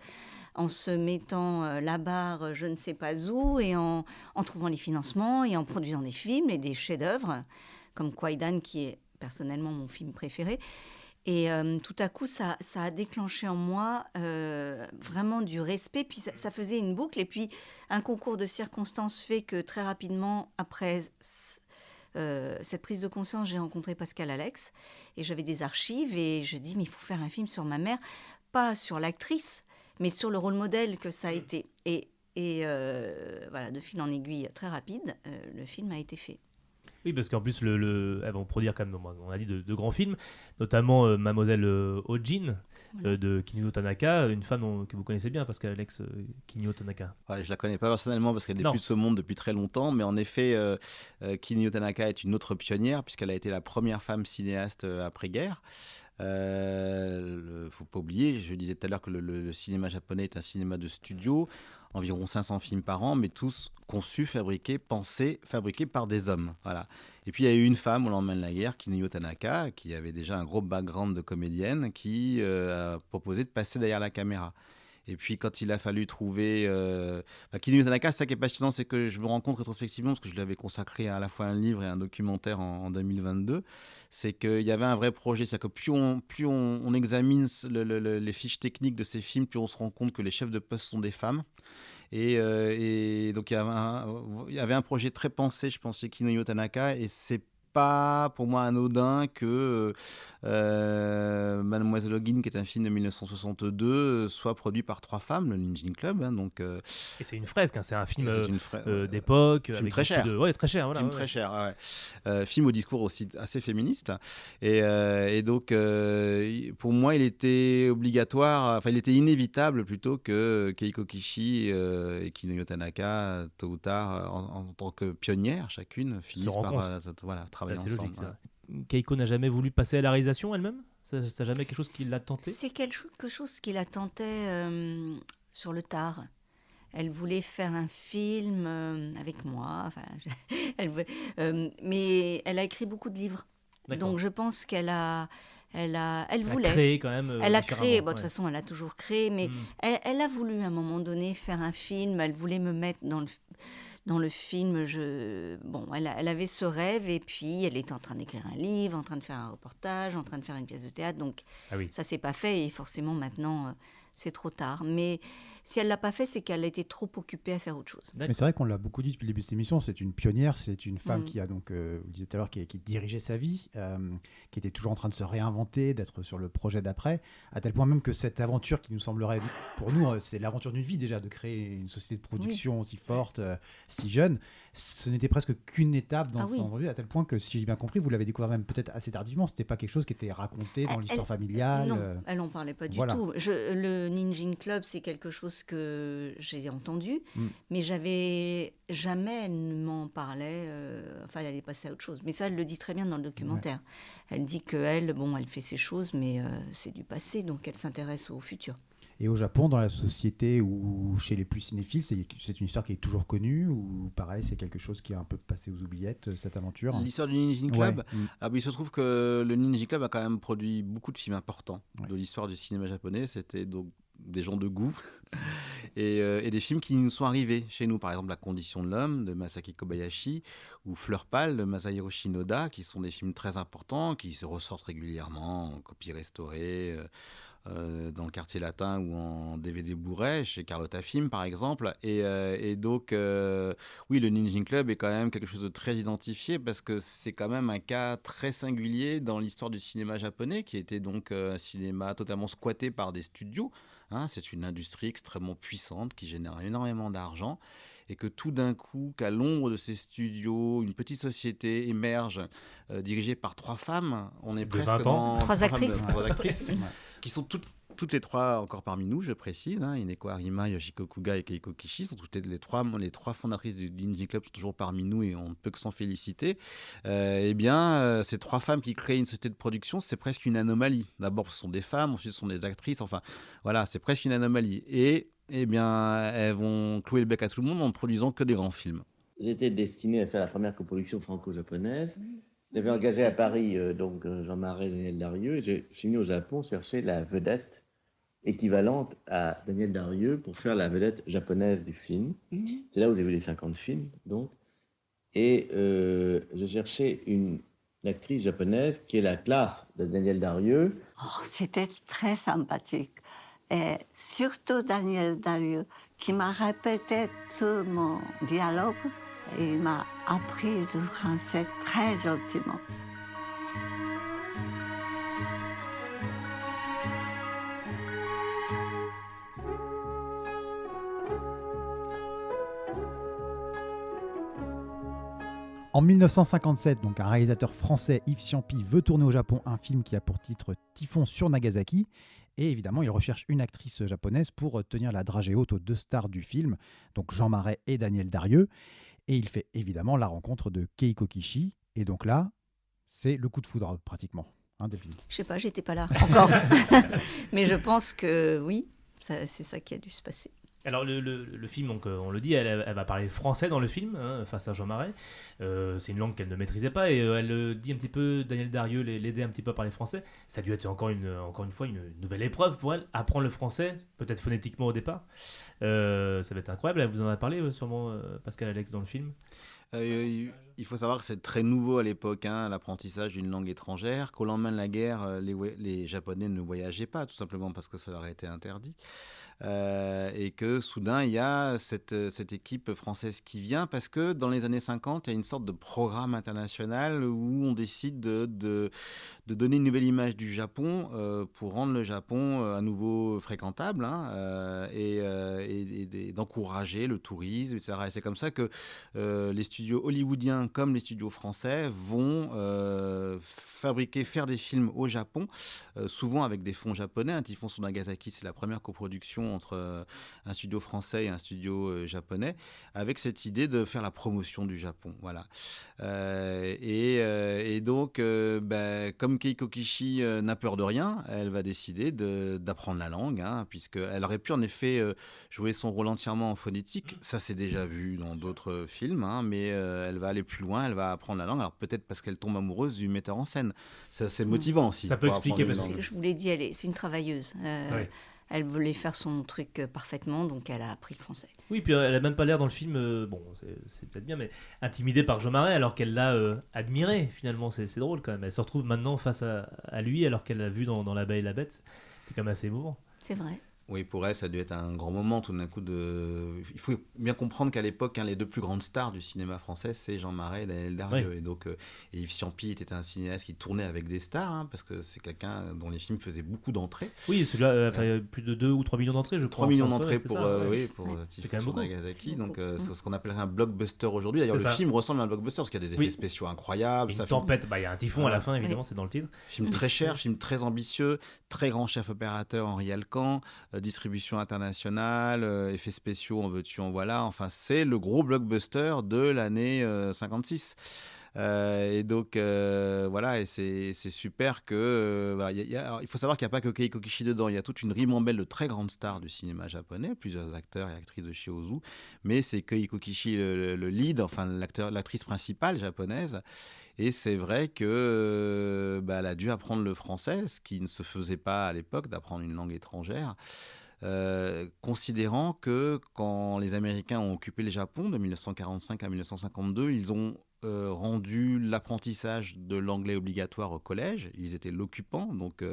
en se mettant la barre je ne sais pas où, et en trouvant les financements, et en produisant des films et des chefs-d'œuvre, comme Kwaidan, qui est personnellement mon film préféré. Et tout à coup, ça a déclenché en moi vraiment du respect. Puis ça faisait une boucle. Et puis, un concours de circonstances fait que très rapidement, après cette prise de conscience, j'ai rencontré Pascal Alex. Et j'avais des archives. Et je dis, mais il faut faire un film sur ma mère. Pas sur l'actrice, mais sur le rôle modèle que ça a été. Et voilà, de fil en aiguille très rapide, le film a été fait. Oui, parce qu'en plus, elles vont produire quand même, on a dit, de grands films, notamment Mademoiselle Ojin de Kinuyo Tanaka, une femme que vous connaissez bien, Pascal Alex, Kinuyo Tanaka. Ouais, je la connais pas personnellement parce qu'elle n'est plus de ce monde depuis très longtemps, mais en effet, Kinuyo Tanaka est une autre pionnière puisqu'elle a été la première femme cinéaste après-guerre. Faut pas oublier, je disais tout à l'heure que le cinéma japonais est un cinéma de studio, environ 500 films par an, mais tous conçus, fabriqués, pensés, fabriqués par des hommes. Voilà. Et puis il y a eu une femme au lendemain de la guerre, Kinuyo Tanaka, qui avait déjà un gros background de comédienne, qui a proposé de passer derrière la caméra. Et puis quand il a fallu trouver... Kinuyo Tanaka, ça qui est passionnant, c'est que je me rends compte rétrospectivement, parce que je lui avais consacré à la fois un livre et un documentaire en 2022, c'est qu'il y avait un vrai projet. C'est-à-dire que plus on examine les fiches techniques de ces films, plus on se rend compte que les chefs de poste sont des femmes. Et donc il y avait un projet très pensé, je pense, chez Kinuyo Tanaka, et c'est pas pour moi anodin que Mademoiselle Ojin, qui est un film de 1962, soit produit par 3 femmes, le Ninjin Club. Donc, et c'est une fresque, hein, c'est un film d'époque. Film avec très cher. Ouais, très cher. Voilà, film très cher, ouais. Film au discours aussi assez féministe. Et donc, pour moi, il était obligatoire, enfin, il était inévitable plutôt que Keiko Kishi et Kinuyo Tanaka, tôt ou tard, en tant que pionnières, chacune, finissent par travailler ensemble. Logique, Keiko n'a jamais voulu passer à la réalisation elle-même ? C'est jamais quelque chose qui l'a tenté ? C'est quelque chose qui la tentait sur le tard. Elle voulait faire un film avec moi, enfin, mais elle a écrit beaucoup de livres. D'accord. Donc je pense qu'elle voulait. Elle a créé quand même. Elle a créé, de toute façon elle a toujours créé, mais elle a voulu à un moment donné faire un film, elle voulait me mettre dans le film. Elle avait ce rêve, et puis elle était en train d'écrire un livre, en train de faire un reportage, en train de faire une pièce de théâtre, donc ça s'est pas fait, et forcément maintenant c'est trop tard. Mais si elle l'a pas fait, c'est qu'elle a été trop occupée à faire autre chose. Mais c'est vrai qu'on l'a beaucoup dit depuis le début de cette émission, c'est une pionnière, c'est une femme qui a donc, vous disiez tout à l'heure, qui dirigeait sa vie, qui était toujours en train de se réinventer, d'être sur le projet d'après, à tel point même que cette aventure qui nous semblerait, pour nous, c'est l'aventure d'une vie déjà, de créer une société de production aussi forte, si jeune, ce n'était presque qu'une étape dans son revue, à tel point que, si j'ai bien compris, vous l'avez découvert même peut-être assez tardivement, c'était pas quelque chose qui était raconté dans l'histoire familiale. Non, elle n'en parlait pas du tout. Le Ninjin Club, c'est quelque chose que j'ai entendu, mais jamais elle m'en parlait, elle est passée à autre chose. Mais ça, elle le dit très bien dans le documentaire. Ouais. Elle dit qu'elle, elle fait ses choses, mais c'est du passé, donc elle s'intéresse au futur. Et au Japon, dans la société ou chez les plus cinéphiles, c'est une histoire qui est toujours connue, ou pareil, c'est quelque chose qui est un peu passé aux oubliettes, cette aventure ? L'histoire du Ninjin Club, il se trouve que le Ninjin Club a quand même produit beaucoup de films importants de l'histoire du cinéma japonais. C'était donc des gens de goût et des films qui nous sont arrivés chez nous, par exemple La Condition de l'homme de Masaki Kobayashi ou Fleur pâle de Masahiro Shinoda, qui sont des films très importants, qui se ressortent régulièrement en copie restaurée dans le quartier latin ou en DVD Blu-ray chez Carlotta Film par exemple, et donc oui, le Ninjin Club est quand même quelque chose de très identifié, parce que c'est quand même un cas très singulier dans l'histoire du cinéma japonais, qui était donc un cinéma totalement squatté par des studios. C'est une industrie extrêmement puissante qui génère énormément d'argent, et que tout d'un coup, qu'à l'ombre de ces studios, une petite société émerge, dirigée par 3 femmes. On est presque dans 3 actrices. 3 actrices qui sont toutes toutes les trois encore parmi nous, je précise, hein, Hineko Arima, Yoshiko Kuga et Keiko Kishi sont toutes les trois fondatrices du Lindy Club, sont toujours parmi nous et on ne peut que s'en féliciter. Ces trois femmes qui créent une société de production, c'est presque une anomalie. D'abord, ce sont des femmes, ensuite, ce sont des actrices. Enfin, voilà, c'est presque une anomalie. Et elles vont clouer le bec à tout le monde en ne produisant que des grands films. J'étais destiné à faire la première coproduction franco-japonaise. J'avais engagé à Paris Jean Marais et Daniel Darieux. Et je suis venu au Japon chercher la vedette équivalente à Daniel Darieux pour faire la vedette japonaise du film. C'est là où j'ai vu les 50 films, donc. Et je cherchais une actrice japonaise qui est la classe de Daniel Darieux. Oh, c'était très sympathique. Et surtout Daniel Darieux, qui m'a répété tout mon dialogue. Et il m'a appris le français très gentiment. En 1957, donc un réalisateur français, Yves Ciampi, veut tourner au Japon un film qui a pour titre Typhon sur Nagasaki. Et évidemment, il recherche une actrice japonaise pour tenir la dragée haute aux deux stars du film, donc Jean Marais et Daniel Darieux. Et il fait évidemment la rencontre de Keiko Kishi. Et donc là, c'est le coup de foudre pratiquement, hein, Delphine. Je sais pas, j'étais pas là encore. Mais je pense que oui, c'est ça qui a dû se passer. Alors le film, donc, on le dit, elle va parler français dans le film, hein, face à Jean Marais. C'est une langue qu'elle ne maîtrisait pas et elle dit un petit peu, Daniel Darieux l'aider un petit peu à parler français. Ça a dû être encore une fois une nouvelle épreuve pour elle, apprendre le français, peut-être phonétiquement au départ. Ça va être incroyable, elle vous en a parlé sûrement, Pascal Alex, dans le film. Il faut savoir que c'est très nouveau à l'époque, hein, l'apprentissage d'une langue étrangère, qu'au lendemain de la guerre, les Japonais ne voyageaient pas, tout simplement parce que ça leur a été interdit. Et que soudain, il y a cette équipe française qui vient, parce que dans les années 50, il y a une sorte de programme international où on décide de donner une nouvelle image du Japon pour rendre le Japon à nouveau fréquentable, hein, et d'encourager le tourisme, etc. Et c'est comme ça que les studios hollywoodiens comme les studios français vont faire des films au Japon, souvent avec des fonds japonais. Un Typhon sur Nagasaki, c'est la première coproduction entre un studio français et un studio japonais, avec cette idée de faire la promotion du Japon. Voilà. Et donc, comme Keiko Kishi n'a peur de rien, elle va décider d'apprendre la langue, hein, puisqu'elle aurait pu en effet jouer son rôle entièrement en phonétique. Ça s'est déjà vu dans d'autres films, hein, mais elle va aller plus loin, elle va apprendre la langue. Alors peut-être parce qu'elle tombe amoureuse du metteur en scène. Ça, c'est motivant aussi. Ça peut expliquer parce que je vous l'ai dit, c'est une travailleuse. Oui. Elle voulait faire son truc parfaitement, donc elle a appris le français. Oui, puis elle a même pas l'air dans le film, c'est peut-être bien, mais intimidée par Jean Marais, alors qu'elle l'a admiré, finalement. C'est drôle quand même. Elle se retrouve maintenant face à lui, alors qu'elle l'a vu dans La Belle et la Bête. C'est quand même assez émouvant. C'est vrai. Oui, pour elle, ça a dû être un grand moment, tout d'un coup. Il faut bien comprendre qu'à l'époque, les deux plus grandes stars du cinéma français, c'est Jean Marais et Daniel Darieux. Oui. Et donc, Yves Ciampi était un cinéaste qui tournait avec des stars, hein, parce que c'est quelqu'un dont les films faisaient beaucoup d'entrées. Oui, celui-là, plus de 2 ou 3 millions d'entrées, je crois. 3 millions d'entrées pour Typhon sur Nagasaki. Donc, c'est ce qu'on appellerait un blockbuster aujourd'hui. D'ailleurs, le film ressemble à un blockbuster, parce qu'il y a des effets spéciaux incroyables. Une tempête, il y a un typhon à la fin, évidemment, c'est dans le titre. Film très cher, film très ambitieux, très grand chef opérateur Henri Alcan, distribution internationale, effets spéciaux, en veux-tu, en voilà. Enfin, c'est le gros blockbuster de l'année 56. Et donc, voilà, et c'est super que... il faut savoir qu'il n'y a pas que Keiko Kishi dedans, il y a toute une ribambelle de très grandes stars du cinéma japonais, plusieurs acteurs et actrices de chez Ozu, mais c'est Keiko Kishi le lead, enfin l'actrice principale japonaise. Et c'est vrai que elle a dû apprendre le français, ce qui ne se faisait pas à l'époque, d'apprendre une langue étrangère. Considérant que quand les Américains ont occupé le Japon de 1945 à 1952, ils ont rendu l'apprentissage de l'anglais obligatoire au collège. Ils étaient l'occupant, donc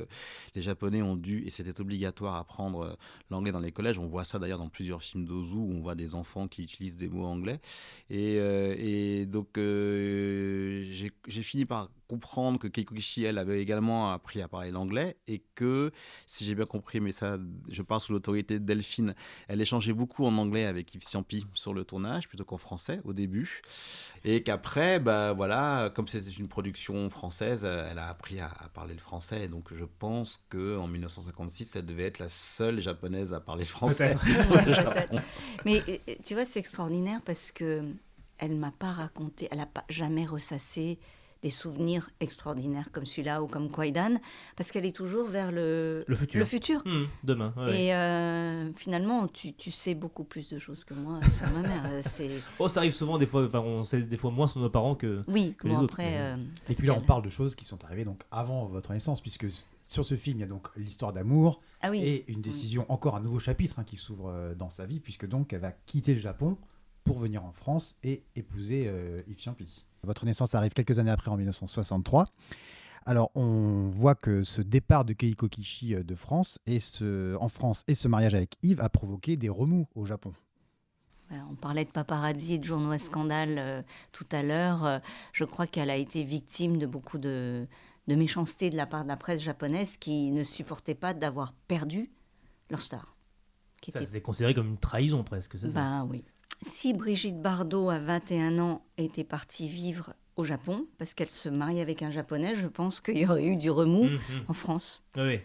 les Japonais ont dû, et c'était obligatoire, apprendre l'anglais dans les collèges. On voit ça d'ailleurs dans plusieurs films d'Ozu, où on voit des enfants qui utilisent des mots anglais. Et donc j'ai fini par comprendre que Keiko Kishi, elle, avait également appris à parler l'anglais et que, si j'ai bien compris, mais ça, je parle sous l'autorité de Delphine, elle échangeait beaucoup en anglais avec Yves Ciampi sur le tournage plutôt qu'en français au début. Et qu'après, voilà, comme c'était une production française, elle a appris à parler le français. Et donc, je pense qu'en 1956, elle devait être la seule japonaise à parler le français. Peut-être. Mais tu vois, c'est extraordinaire parce que elle m'a pas raconté, elle n'a pas jamais ressassé des souvenirs extraordinaires comme celui-là ou comme Kwaidan, parce qu'elle est toujours vers le futur. Demain. Ouais. Et finalement, tu sais beaucoup plus de choses que moi sur ma mère. Ça arrive souvent, des fois, on sait des fois moins sur nos parents que les autres. Après, et puis là, on parle de choses qui sont arrivées donc avant votre naissance, puisque sur ce film, il y a donc l'histoire d'amour et une décision, encore un nouveau chapitre qui s'ouvre dans sa vie, puisque donc elle va quitter le Japon pour venir en France et épouser Yves Ciampi. Votre naissance arrive quelques années après, en 1963. Alors, on voit que ce départ de Keiko Kishi de France en France et ce mariage avec Yves a provoqué des remous au Japon. On parlait de paparazzi et de journaux à scandale tout à l'heure. Je crois qu'elle a été victime de beaucoup de méchanceté de la part de la presse japonaise qui ne supportait pas d'avoir perdu leur star. Ça c'était considéré comme une trahison presque, c'est ça ? Oui. Si Brigitte Bardot, à 21 ans, était partie vivre au Japon, parce qu'elle se marie avec un Japonais, je pense qu'il y aurait eu du remous en France. Oui.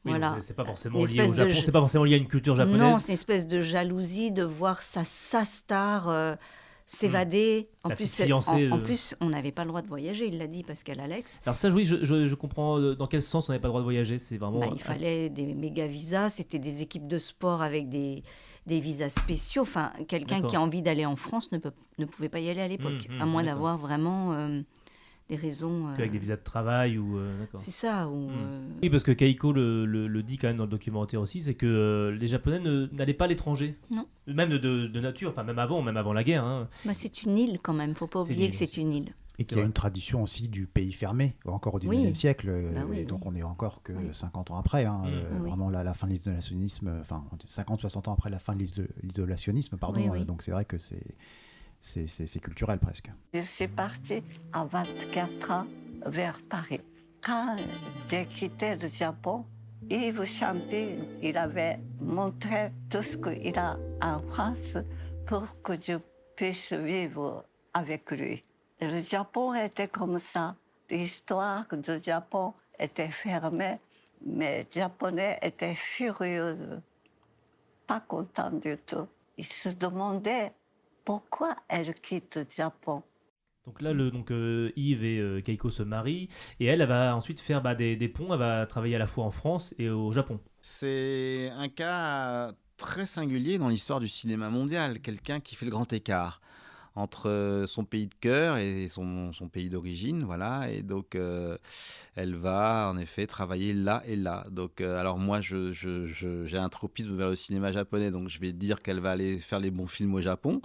Voilà. C'est pas forcément lié au Japon, c'est pas forcément lié à une culture japonaise. Non, c'est une espèce de jalousie de voir sa star s'évader. En plus, on n'avait pas le droit de voyager, il l'a dit, Pascal Alex. Alors ça, oui, je comprends dans quel sens on n'avait pas le droit de voyager. C'est vraiment... il fallait des méga visas, c'était des équipes de sport avec des visas spéciaux. Enfin, quelqu'un qui a envie d'aller en France ne pouvait pas y aller à l'époque, à moins d'avoir vraiment des raisons... Avec des visas de travail ou... C'est ça. Oui, parce que Keiko le dit quand même dans le documentaire aussi, c'est que les Japonais n'allaient pas à l'étranger. Non. Même de nature, enfin même avant la guerre. C'est une île quand même, il ne faut pas oublier que c'est une île. Et qu'il y a une tradition aussi du pays fermé, encore au 19e siècle, et donc on n'est encore que 50 ans après, vraiment la fin de l'isolationnisme, 50-60 ans après la fin de l'isolationnisme, donc c'est vrai que c'est culturel presque. Je suis partie à 24 ans vers Paris. Quand j'ai quitté le Japon, Yves Ciampi, il avait montré tout ce qu'il a en France pour que je puisse vivre avec lui. Le Japon était comme ça. L'histoire du Japon était fermée, mais les Japonais étaient furieux, pas contents du tout. Ils se demandaient pourquoi elle quitte le Japon. Donc là, Yves et Keiko se marient, et elle va ensuite faire des ponts, elle va travailler à la fois en France et au Japon. C'est un cas très singulier dans l'histoire du cinéma mondial, quelqu'un qui fait le grand écart entre son pays de cœur et son pays d'origine, voilà, et donc elle va en effet travailler là et là. Donc alors moi j'ai un tropisme vers le cinéma japonais, donc je vais dire qu'elle va aller faire les bons films au Japon,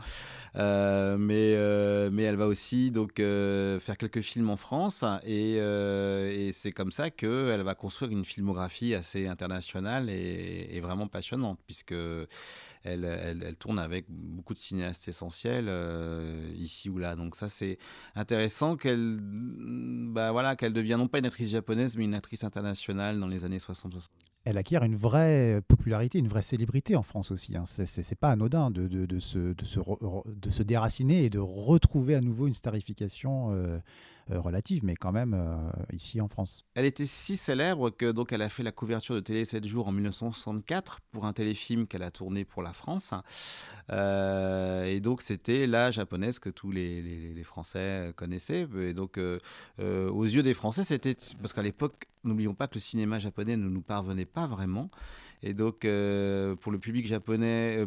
mais elle va aussi donc faire quelques films en France, et c'est comme ça qu'elle va construire une filmographie assez internationale et vraiment passionnante, puisque elle tourne avec beaucoup de cinéastes essentiels ici ou là. Donc ça, c'est intéressant qu'elle devienne non pas une actrice japonaise, mais une actrice internationale dans les années 60-70. Elle acquiert une vraie popularité, une vraie célébrité en France aussi. C'est pas anodin de se déraciner et de retrouver à nouveau une starification relative, mais quand même ici en France. Elle était si célèbre que donc elle a fait la couverture de Télé 7 jours en 1964 pour un téléfilm qu'elle a tourné pour la France. Et donc c'était la japonaise que tous les Français connaissaient. Et donc aux yeux des Français, c'était parce qu'à l'époque, n'oublions pas que le cinéma japonais ne nous parvenait pas vraiment. Et donc, pour le public japonais,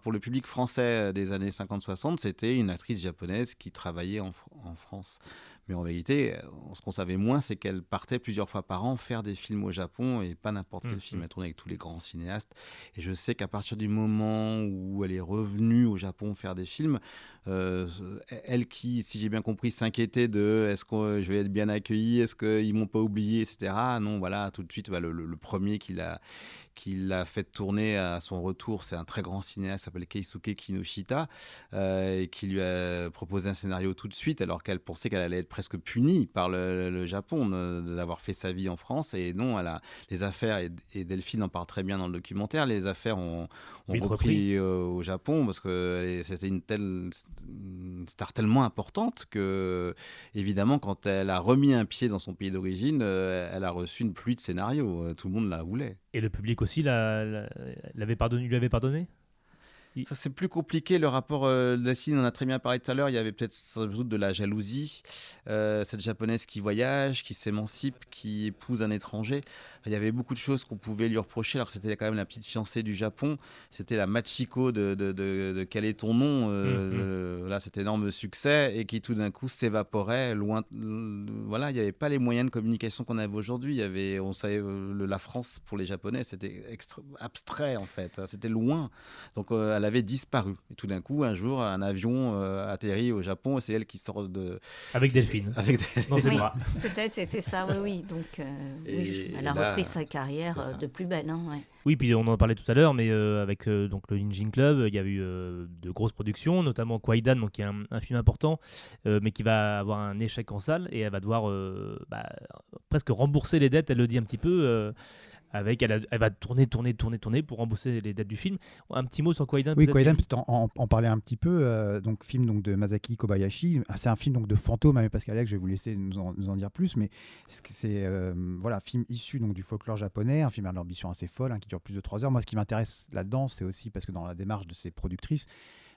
pour le public français des années 50-60, c'était une actrice japonaise qui travaillait en France. Mais en vérité, ce qu'on savait moins, c'est qu'elle partait plusieurs fois par an faire des films au Japon, et pas n'importe quel film. Elle tournait avec tous les grands cinéastes. Et je sais qu'à partir du moment où elle est revenue au Japon faire des films, elle qui, si j'ai bien compris, s'inquiétait de est-ce que je vais être bien accueillie, est-ce qu'ils m'ont pas oublié, etc. Non, voilà, tout de suite, le premier qui l'a fait tourner à son retour, c'est un très grand cinéaste, s'appelle Keisuke Kinoshita, et qui lui a proposé un scénario tout de suite, alors qu'elle pensait qu'elle allait être presque punie par le Japon d'avoir fait sa vie en France. Et non, les affaires, et Delphine en parle très bien dans le documentaire, les affaires ont repris au Japon parce que c'était une star tellement importante que, évidemment, quand elle a remis un pied dans son pays d'origine, elle a reçu une pluie de scénarios. Tout le monde la voulait. Et le public aussi lui avait pardonné. Ça, c'est plus compliqué. Le rapport Delphine, on en a très bien parlé tout à l'heure. Il y avait peut-être sans doute de la jalousie. Cette japonaise qui voyage, qui s'émancipe, qui épouse un étranger. Il y avait beaucoup de choses qu'on pouvait lui reprocher, alors que c'était quand même la petite fiancée du Japon. C'était la Machiko de Quel est ton nom là, cet énorme succès, et qui tout d'un coup s'évaporait loin. Voilà, il n'y avait pas les moyens de communication qu'on avait aujourd'hui. On savait la France pour les Japonais, c'était abstrait en fait. C'était loin. Donc elle avait disparu. Et tout d'un coup, un jour, un avion atterrit au Japon, et c'est elle qui sort avec Delphine. Dans ses bras. Peut-être c'était ça, oui. Donc, elle a repris sa carrière de plus belle. Hein, ouais. Oui, puis on en parlait tout à l'heure, mais avec donc le Ninjin Club, il y a eu de grosses productions, notamment Kwaidan, donc qui est un film important, mais qui va avoir un échec en salle, et elle va devoir presque rembourser les dettes. Elle le dit un petit peu. Elle va tourner pour rembourser les dettes du film. Un petit mot sur Kwaidan. Oui, Kwaidan, en parlait un petit peu. Donc film donc de Masaki Kobayashi. C'est un film donc de fantôme, mais Pascal Alex, je vais vous laisser nous en dire plus. Mais c'est un film issu donc du folklore japonais, un film à l'ambition assez folle, qui dure plus de 3 heures. Moi, ce qui m'intéresse là-dedans, c'est aussi parce que dans la démarche de ces productrices,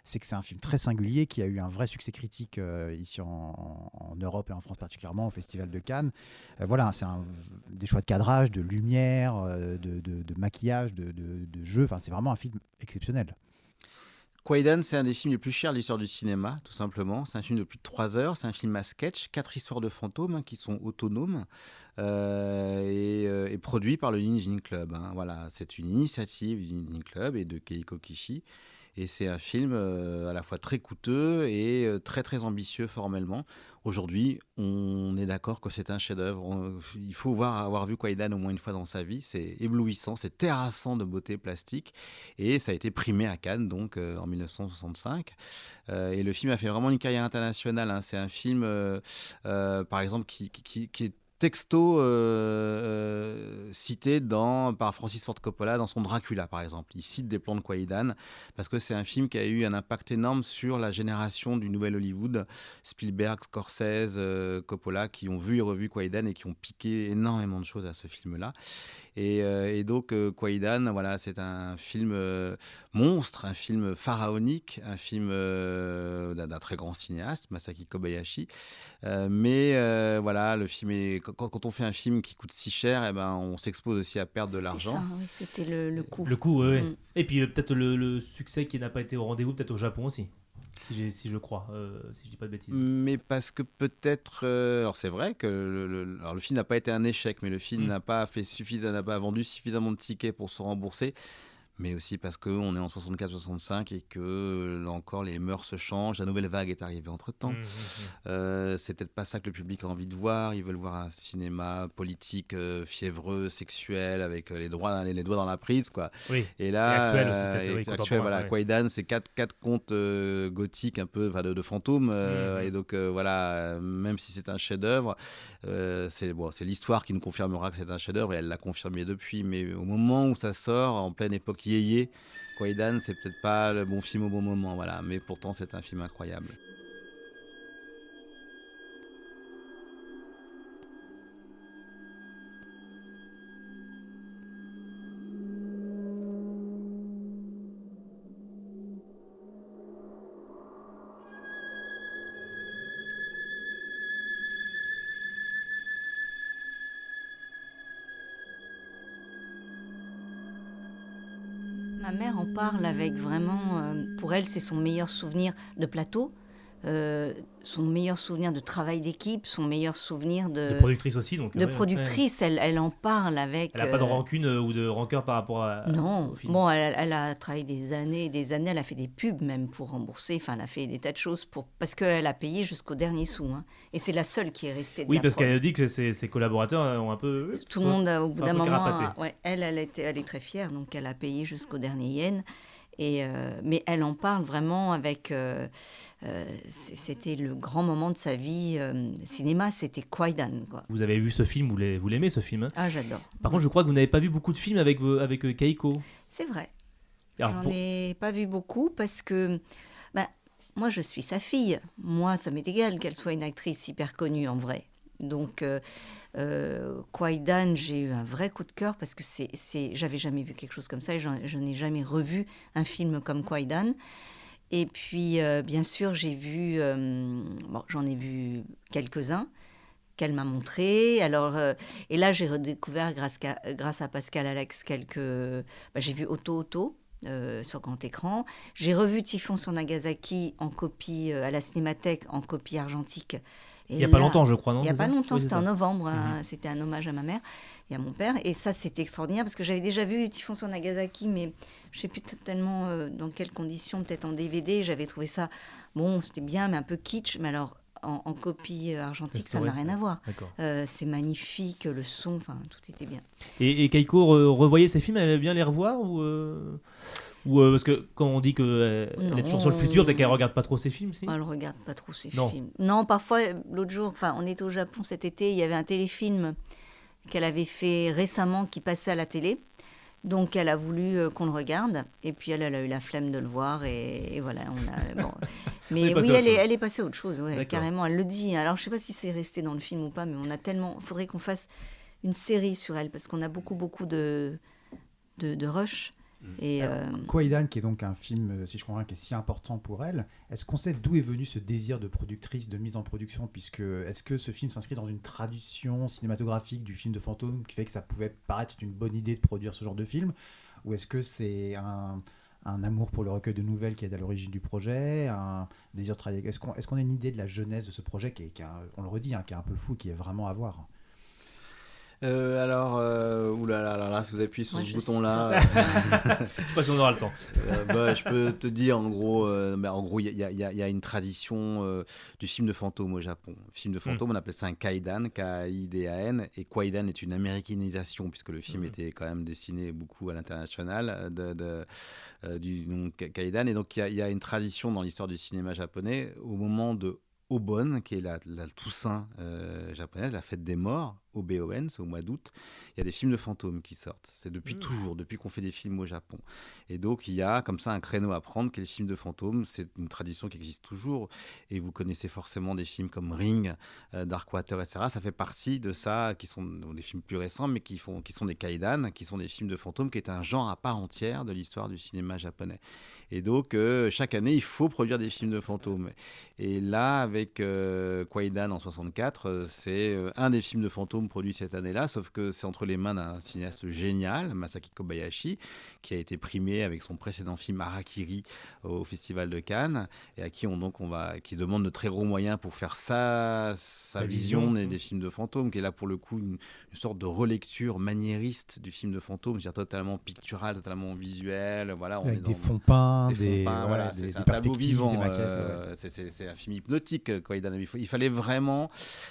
c'est que c'est un film très singulier qui a eu un vrai succès critique ici en Europe et en France particulièrement, au Festival de Cannes. Voilà, c'est des choix de cadrage, de lumière, de maquillage, de jeu. Enfin, c'est vraiment un film exceptionnel. Kwaidan, c'est un des films les plus chers de l'histoire du cinéma, tout simplement. C'est un film de plus de 3 heures. C'est un film à sketch, 4 histoires de fantômes qui sont autonomes et produits par le Ninjin Club. Voilà, c'est une initiative du Ninjin Club et de Keiko Kishi. Et c'est un film à la fois très coûteux et très très ambitieux formellement. Aujourd'hui, on est d'accord que c'est un chef-d'œuvre. Il faut avoir vu Kwaidan au moins une fois dans sa vie. C'est éblouissant, c'est terrassant de beauté plastique. Et ça a été primé à Cannes, donc en 1965. Et le film a fait vraiment une carrière internationale. C'est un film, par exemple, qui est texto cité par Francis Ford Coppola dans son Dracula, par exemple. Il cite des plans de Kwaidan parce que c'est un film qui a eu un impact énorme sur la génération du nouvel Hollywood, Spielberg, Scorsese, Coppola, qui ont vu et revu Kwaidan et qui ont piqué énormément de choses à ce film-là. Et donc Kwaidan, voilà, c'est un film monstre, un film pharaonique, un film d'un très grand cinéaste, Masaki Kobayashi. Mais voilà, le film est quand on fait un film qui coûte si cher, on s'expose aussi à perdre de l'argent. Ça, oui, c'était le coût. Le coût, oui. Et puis peut-être le succès qui n'a pas été au rendez-vous, peut-être au Japon aussi. Si je crois, si je dis pas de bêtises. Mais parce que peut-être, alors c'est vrai que le film n'a pas été un échec, mais le film n'a pas vendu suffisamment de tickets pour se rembourser. Mais aussi parce qu'on est en 64-65 et que, là encore, les mœurs se changent. La nouvelle vague est arrivée entre-temps. C'est peut-être pas ça que le public a envie de voir. Ils veulent voir un cinéma politique, fiévreux, sexuel, avec les doigts dans la prise, quoi. Oui. Et là, actuel aussi, actuel, voilà. Ouais. Kwaidan, c'est quatre contes gothiques, un peu de fantômes. Et donc, voilà, même si c'est un chef-d'œuvre, c'est l'histoire qui nous confirmera que c'est un chef-d'œuvre, et elle l'a confirmé depuis. Mais au moment où ça sort, en pleine époque yéyé, Kwaidan, c'est peut-être pas le bon film au bon moment, voilà. Mais pourtant, c'est un film incroyable. Ma mère en parle avec vraiment, pour elle, c'est son meilleur souvenir de plateau, son meilleur souvenir de travail d'équipe, son meilleur souvenir de productrice aussi, donc. De productrice, elle en parle avec. Elle n'a pas de rancune ou de rancœur par rapport à. Non, au film. bon, elle a travaillé des années, elle a fait des pubs même pour rembourser, enfin, elle a fait des tas de choses parce qu'elle a payé jusqu'au dernier sou, hein. Et c'est la seule qui est restée. Oui, parce qu'elle dit que ses collaborateurs ont un peu. Tout le monde, au bout d'un moment, elle est très fière, donc elle a payé jusqu'au dernier yen. Mais elle en parle vraiment avec... c'était le grand moment de sa vie cinéma, c'était Kwaidan, quoi. Vous avez vu ce film, vous l'aimez ce film, hein? Ah, j'adore. Par contre, je crois que vous n'avez pas vu beaucoup de films avec Keiko. C'est vrai. Alors, J'en ai pas vu beaucoup parce que moi, je suis sa fille. Moi, ça m'est égal qu'elle soit une actrice hyper connue en vrai. Donc, Kwaidan, j'ai eu un vrai coup de cœur parce que j'avais jamais vu quelque chose comme ça et je n'ai jamais revu un film comme Kwaidan. Et puis, bien sûr, j'en ai vu quelques-uns qu'elle m'a montré. Alors, et là, j'ai redécouvert grâce à Pascal Alex j'ai vu Otto sur grand écran. J'ai revu Typhon sur Nagasaki en copie à la Cinémathèque, en copie argentique. Et il n'y a pas longtemps, je crois, non? Il n'y a pas longtemps, oui, c'était en novembre. C'était un hommage à ma mère et à mon père. Et ça, c'était extraordinaire parce que j'avais déjà vu Typhon sur Nagasaki, mais je ne sais plus tellement dans quelles conditions, peut-être en DVD. J'avais trouvé ça, bon, c'était bien, mais un peu kitsch. Mais alors, en copie argentique, ça n'a rien à voir. C'est magnifique, le son, enfin, tout était bien. Et Keiko revoyait ses films, elle aimait bien les revoir ou parce que quand on dit qu'elle est toujours sur le futur, dès qu'elle ne regarde pas trop ses films, si? Elle ne regarde pas trop ses films. Non, parfois, l'autre jour, on était au Japon cet été, il y avait un téléfilm qu'elle avait fait récemment qui passait à la télé. Donc, elle a voulu qu'on le regarde. Et puis, elle a eu la flemme de le voir. Et voilà, Mais oui, elle est passée à autre chose, carrément. Elle le dit. Alors, je ne sais pas si c'est resté dans le film ou pas, mais on a tellement... Il faudrait qu'on fasse une série sur elle, parce qu'on a beaucoup de rush. Et Kwaidan, qui est donc un film, si je comprends bien, qui est si important pour elle, est-ce qu'on sait d'où est venu ce désir de productrice, de mise en production, est-ce que ce film s'inscrit dans une tradition cinématographique du film de fantôme qui fait que ça pouvait paraître une bonne idée de produire ce genre de film, ou est-ce que c'est un amour pour le recueil de nouvelles qui est à l'origine du projet, un désir de travailler? Est-ce qu'on a une idée de la jeunesse de ce projet on le redit, qui est un peu fou, qui est vraiment à voir? Oulala, si vous appuyez sur ce bouton-là... Je sais pas si on aura le temps. Je peux te dire, en gros, il y a une tradition du film de fantôme au Japon. Le film de fantôme, on appelle ça un kaidan, K-A-I-D-A-N, et Kwaidan est une américanisation, puisque le film était quand même dessiné beaucoup à l'international, du nom kaidan. Et donc, il y a une tradition dans l'histoire du cinéma japonais, au moment de Obon, qui est la Toussaint japonaise, la fête des morts, OBON, c'est au mois d'août, il y a des films de fantômes qui sortent. C'est depuis toujours, depuis qu'on fait des films au Japon. Et donc, il y a comme ça un créneau à prendre qui est le film de fantômes. C'est une tradition qui existe toujours. Et vous connaissez forcément des films comme Ring, Darkwater, etc. Ça fait partie de ça, qui sont des films plus récents, mais qui sont des kaidan, qui sont des films de fantômes, qui est un genre à part entière de l'histoire du cinéma japonais. Et donc, chaque année, il faut produire des films de fantômes. Et là, avec Kwaidan en 64, c'est un des films de fantômes produits cette année-là, sauf que c'est entre les mains d'un cinéaste génial, Masaki Kobayashi, qui a été primé avec son précédent film Harakiri au Festival de Cannes, et à qui qui demande de très gros moyens pour faire sa vision des films de fantômes, qui est là pour le coup une sorte de relecture maniériste du film de fantôme, c'est-à-dire totalement pictural, totalement visuel. Voilà, avec des fonds peints, c'est un tableau vivant, c'est un film hypnotique. Kwaidan. Il fallait vraiment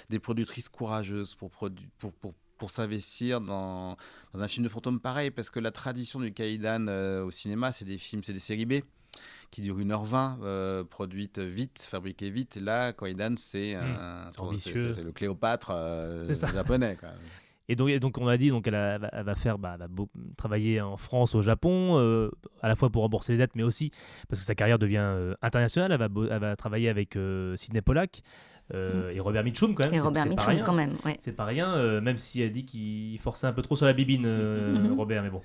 des productrices courageuses pour s'investir dans un film de fantôme pareil, parce que la tradition du kaidan au cinéma, c'est des séries B qui durent 1h20, produites vite, fabriquées vite. Là, Kwaidan, c'est le Cléopâtre japonais, quoi. Et donc on a dit, elle va travailler en France, au Japon, à la fois pour rembourser les dettes, mais aussi parce que sa carrière devient internationale. Elle va travailler avec Sidney Pollack et Robert Mitchum quand même. Et Robert Mitchum quand même, ouais. C'est pas rien, même s'il a dit qu'il forçait un peu trop sur la bibine, Robert, mais bon.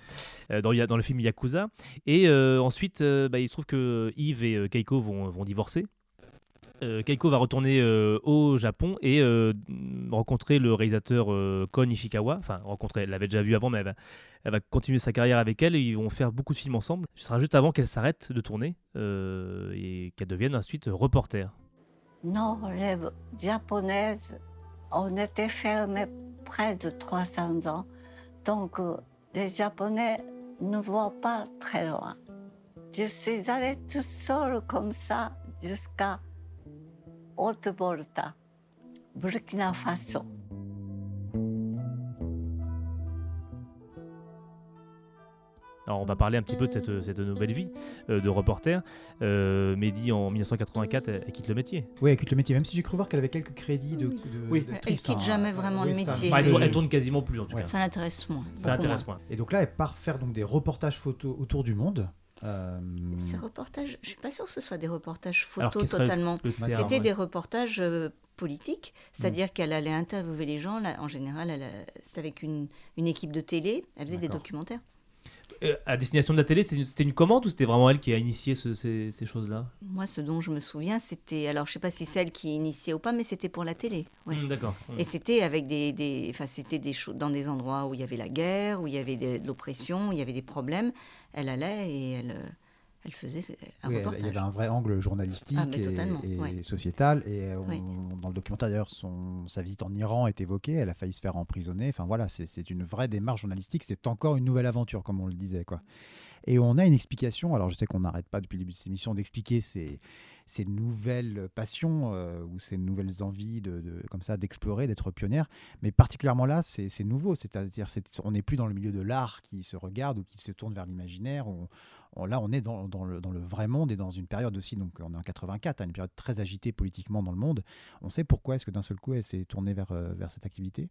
Dans le film Yakuza. Et ensuite, il se trouve que Yves et Keiko vont divorcer. Keiko va retourner au Japon et rencontrer le réalisateur Kon Ishikawa. Enfin, elle l'avait déjà vu avant, mais elle va continuer sa carrière avec elle et ils vont faire beaucoup de films ensemble. Ce sera juste avant qu'elle s'arrête de tourner et qu'elle devienne ensuite reporter. Non, les Japonaises, on était fermés près de 300 ans. Donc, les Japonais ne voient pas très loin. Je suis allée toute seule comme ça jusqu'à Haute-Volta, Burkina Faso. Alors on va parler un petit peu de cette nouvelle vie de reporter. Mehdi, en 1984, elle quitte le métier. Oui, elle quitte le métier, même si j'ai cru voir qu'elle avait quelques crédits de Elle quitte jamais vraiment le métier. Elle tourne quasiment plus, en tout cas. Ça l'intéresse moins. Ça l'intéresse moins. Et donc là, elle part faire donc des reportages photos autour du monde. Ces reportages, je suis pas sûre que ce soit des reportages photos totalement. C'était des reportages politiques, c'est-à-dire qu'elle allait interviewer les gens. Là, en général, c'était avec une équipe de télé. Elle faisait des documentaires. À destination de la télé, c'était une commande ou c'était vraiment elle qui a initié ces choses-là? Moi, ce dont je me souviens, c'était... Alors, je ne sais pas si c'est elle qui initiait ou pas, mais c'était pour la télé. Ouais. D'accord. Et c'était avec c'était dans des endroits où il y avait la guerre, où il y avait de l'oppression, où il y avait des problèmes. Elle allait et elle faisait un reportage. Il y avait un vrai angle journalistique et sociétal. Et dans le documentaire, d'ailleurs, sa visite en Iran est évoquée. Elle a failli se faire emprisonner. Enfin voilà, c'est une vraie démarche journalistique. C'est encore une nouvelle aventure, comme on le disait, quoi. Et on a une explication. Alors je sais qu'on n'arrête pas depuis le début de cette émission d'expliquer ces nouvelles passions ou ces nouvelles envies comme ça d'explorer, d'être pionnière. Mais particulièrement là, c'est nouveau. C'est-à-dire on n'est plus dans le milieu de l'art qui se regarde ou qui se tourne vers l'imaginaire. Là, on est dans le vrai monde et dans une période aussi, donc on est en 84, une période très agitée politiquement dans le monde. On sait pourquoi est-ce que d'un seul coup, elle s'est tournée vers cette activité?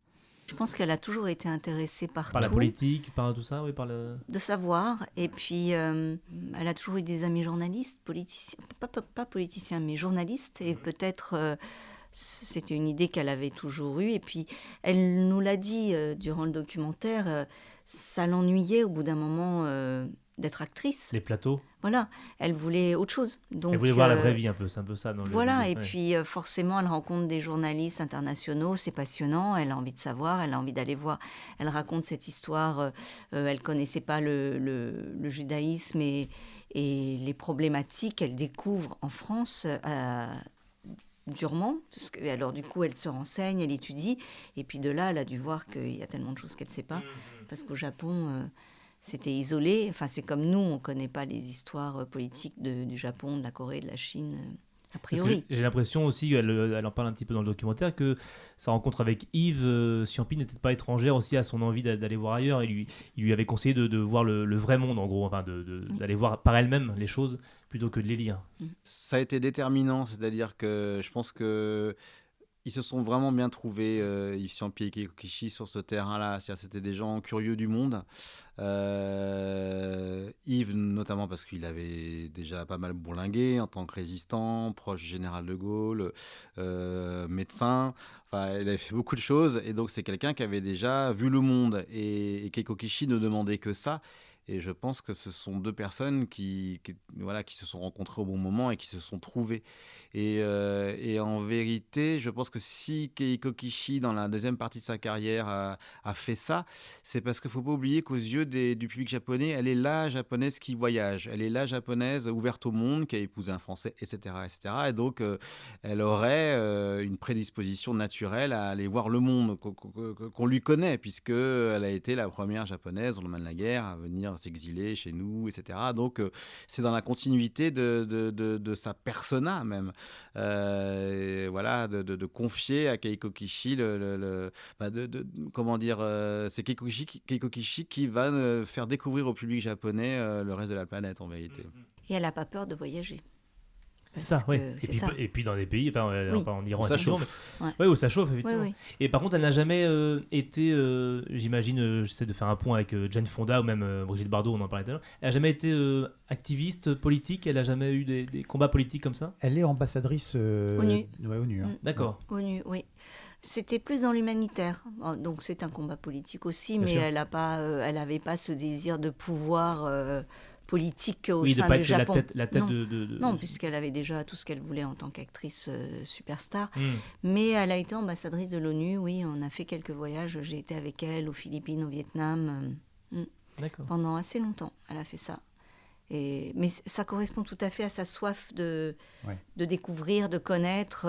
Je pense qu'elle a toujours été intéressée par la politique, par tout ça, oui, de savoir. Et puis, elle a toujours eu des amis journalistes, politiciens, pas politiciens, mais journalistes. Et peut-être, c'était une idée qu'elle avait toujours eue. Et puis, elle nous l'a dit durant le documentaire, ça l'ennuyait au bout d'un moment d'être actrice. Les plateaux. Voilà, elle voulait autre chose. Donc, elle voulait voir la vraie vie un peu, c'est un peu ça. Voilà, et puis forcément, elle rencontre des journalistes internationaux, c'est passionnant, elle a envie de savoir, elle a envie d'aller voir. Elle raconte cette histoire, elle connaissait pas le judaïsme et les problématiques, elle découvre en France durement, alors du coup elle se renseigne, elle étudie, et puis de là elle a dû voir qu'il y a tellement de choses qu'elle ne sait pas, parce qu'au Japon c'était isolé, enfin c'est comme nous, on ne connaît pas les histoires politiques du Japon, de la Corée, de la Chine, a priori. J'ai l'impression aussi, elle en parle un petit peu dans le documentaire, que sa rencontre avec Yves Ciampi n'était pas étrangère aussi à son envie d'aller voir ailleurs, il lui avait conseillé de voir le vrai monde en gros, enfin d'aller voir par elle-même les choses plutôt que de les lire. Ça a été déterminant, c'est-à-dire que je pense que ils se sont vraiment bien trouvés, Yves Ciampi et Keiko Kishi, sur ce terrain-là. C'était des gens curieux du monde. Yves, notamment parce qu'il avait déjà pas mal bourlingué en tant que résistant, proche du général de Gaulle, médecin. Enfin, il avait fait beaucoup de choses. Et donc, c'est quelqu'un qui avait déjà vu le monde. Et Keiko Kishi ne demandait que ça. Et je pense que ce sont deux personnes qui se sont rencontrées au bon moment et qui se sont trouvées. Et en vérité, je pense que si Keiko Kishi, dans la deuxième partie de sa carrière, a fait ça, c'est parce qu'il ne faut pas oublier qu'aux yeux du public japonais, elle est la japonaise qui voyage. Elle est la japonaise ouverte au monde, qui a épousé un Français, etc. etc. Et donc, elle aurait une prédisposition naturelle à aller voir le monde qu'on lui connaît, puisqu'elle a été la première japonaise au lendemain de la guerre à venir s'exiler chez nous, etc. Donc, c'est dans la continuité de sa persona même. De confier à Keiko Kishi c'est Keiko Kishi qui va faire découvrir au public japonais le reste de la planète en vérité. Et elle n'a pas peur de voyager. C'est ça, oui. Et puis dans des pays, pas en Iran, ça chauffe. Oui, où ça chauffe, effectivement. Oui. Et par contre, elle n'a jamais été, j'imagine, j'essaie de faire un point avec Jane Fonda ou même Brigitte Bardot, on en parlait tout à l'heure. Elle n'a jamais été activiste politique, elle n'a jamais eu des combats politiques comme ça? Elle est ambassadrice ONU. ONU. D'accord. ONU, oui. C'était plus dans l'humanitaire, donc c'est un combat politique aussi, Bien mais sûr. elle n'avait pas ce désir de pouvoir politique au de sein pas du être Japon. la tête non. de... Non, puisqu'elle avait déjà tout ce qu'elle voulait en tant qu'actrice superstar. Mm. Mais elle a été ambassadrice de l'ONU, oui, on a fait quelques voyages. J'ai été avec elle aux Philippines, au Vietnam. D'accord. Pendant assez longtemps, elle a fait ça. Mais ça correspond tout à fait à sa soif de découvrir, de connaître.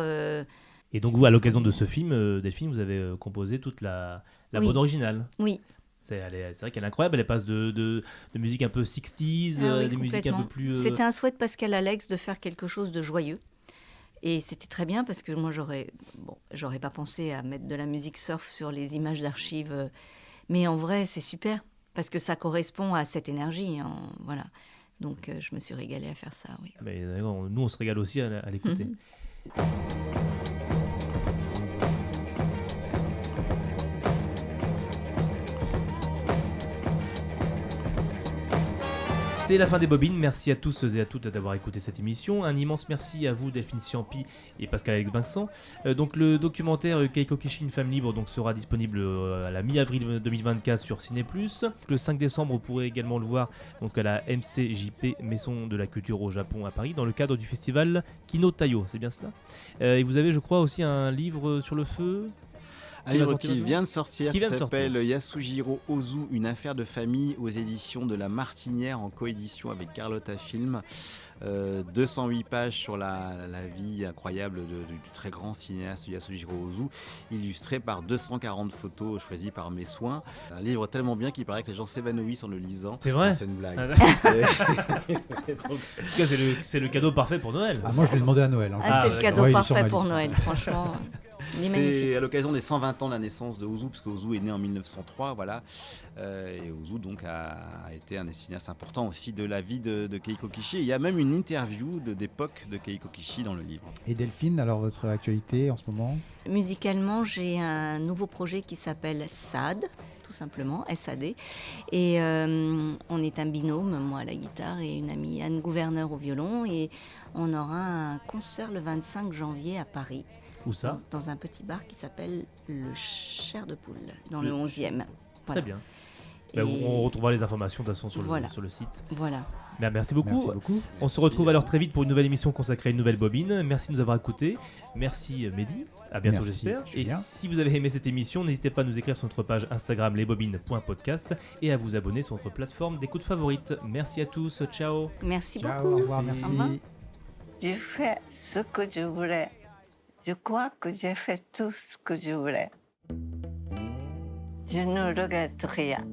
Et donc vous, à l'occasion de ce film, Delphine, vous avez composé toute la bande originale. Oui. C'est vrai qu'elle est incroyable, elle passe de musique un peu 60s, des musiques un peu plus... C'était un souhait de Pascal Alex de faire quelque chose de joyeux. Et c'était très bien parce que moi, j'aurais pas pensé à mettre de la musique surf sur les images d'archives. Mais en vrai, c'est super parce que ça correspond à cette énergie. Voilà. Donc je me suis régalée à faire ça, oui. Mais, nous, on se régale aussi à l'écouter. C'est la fin des bobines, merci à tous et à toutes d'avoir écouté cette émission. Un immense merci à vous Delphine Ciampi et Pascal-Alex Vincent. Donc le documentaire Keiko Kishi, une femme libre sera disponible à la mi-avril 2024 sur Ciné+. Le 5 décembre, vous pourrez également le voir donc à la MCJP, Maison de la Culture au Japon à Paris, dans le cadre du festival Kino Tayo, c'est bien ça. Et vous avez, je crois, aussi un livre sur le feu. Un livre qui vient de sortir, qui s'appelle Yasujiro Ozu, une affaire de famille, aux éditions de La Martinière, en coédition avec Carlotta Film. 208 pages sur la vie incroyable du très grand cinéaste Yasujiro Ozu, illustré par 240 photos choisies par mes soins. Un livre tellement bien qu'il paraît que les gens s'évanouissent en le lisant. C'est vrai ? C'est une blague. Donc, c'est le cadeau parfait pour Noël. Moi, je l'ai demandé à Noël. C'est le cadeau parfait pour Noël, franchement. C'est à l'occasion des 120 ans de la naissance de Ozu, parce que Ozu est né en 1903, voilà. Et Ozu donc a été un des cinéastes importants aussi de la vie de Keiko Kishi. Il y a même une interview d'époque de Keiko Kishi dans le livre. Et Delphine, alors votre actualité en ce moment ? Musicalement, j'ai un nouveau projet qui s'appelle SAD, tout simplement, SAD. Et on est un binôme, moi à la guitare et une amie Anne Gouverneur au violon. Et on aura un concert le 25 janvier à Paris. Où ça ? Dans un petit bar qui s'appelle le Chair de Poule, dans le 11e. Très Voilà. bien. On retrouvera les informations de toute façon sur le site. Voilà. Merci beaucoup. On se retrouve alors très vite pour une nouvelle émission consacrée à une nouvelle bobine. Merci de nous avoir écoutés. Merci Mehdi. À bientôt, j'espère. Et si vous avez aimé cette émission, n'hésitez pas à nous écrire sur notre page Instagram lesbobines.podcast et à vous abonner sur notre plateforme d'écoute favorite. Merci à tous. Ciao. Merci Ciao, beaucoup. Au revoir, merci. J'ai fait ce que je voulais. Je crois que j'ai fait tout ce que je voulais. Je ne regrette rien.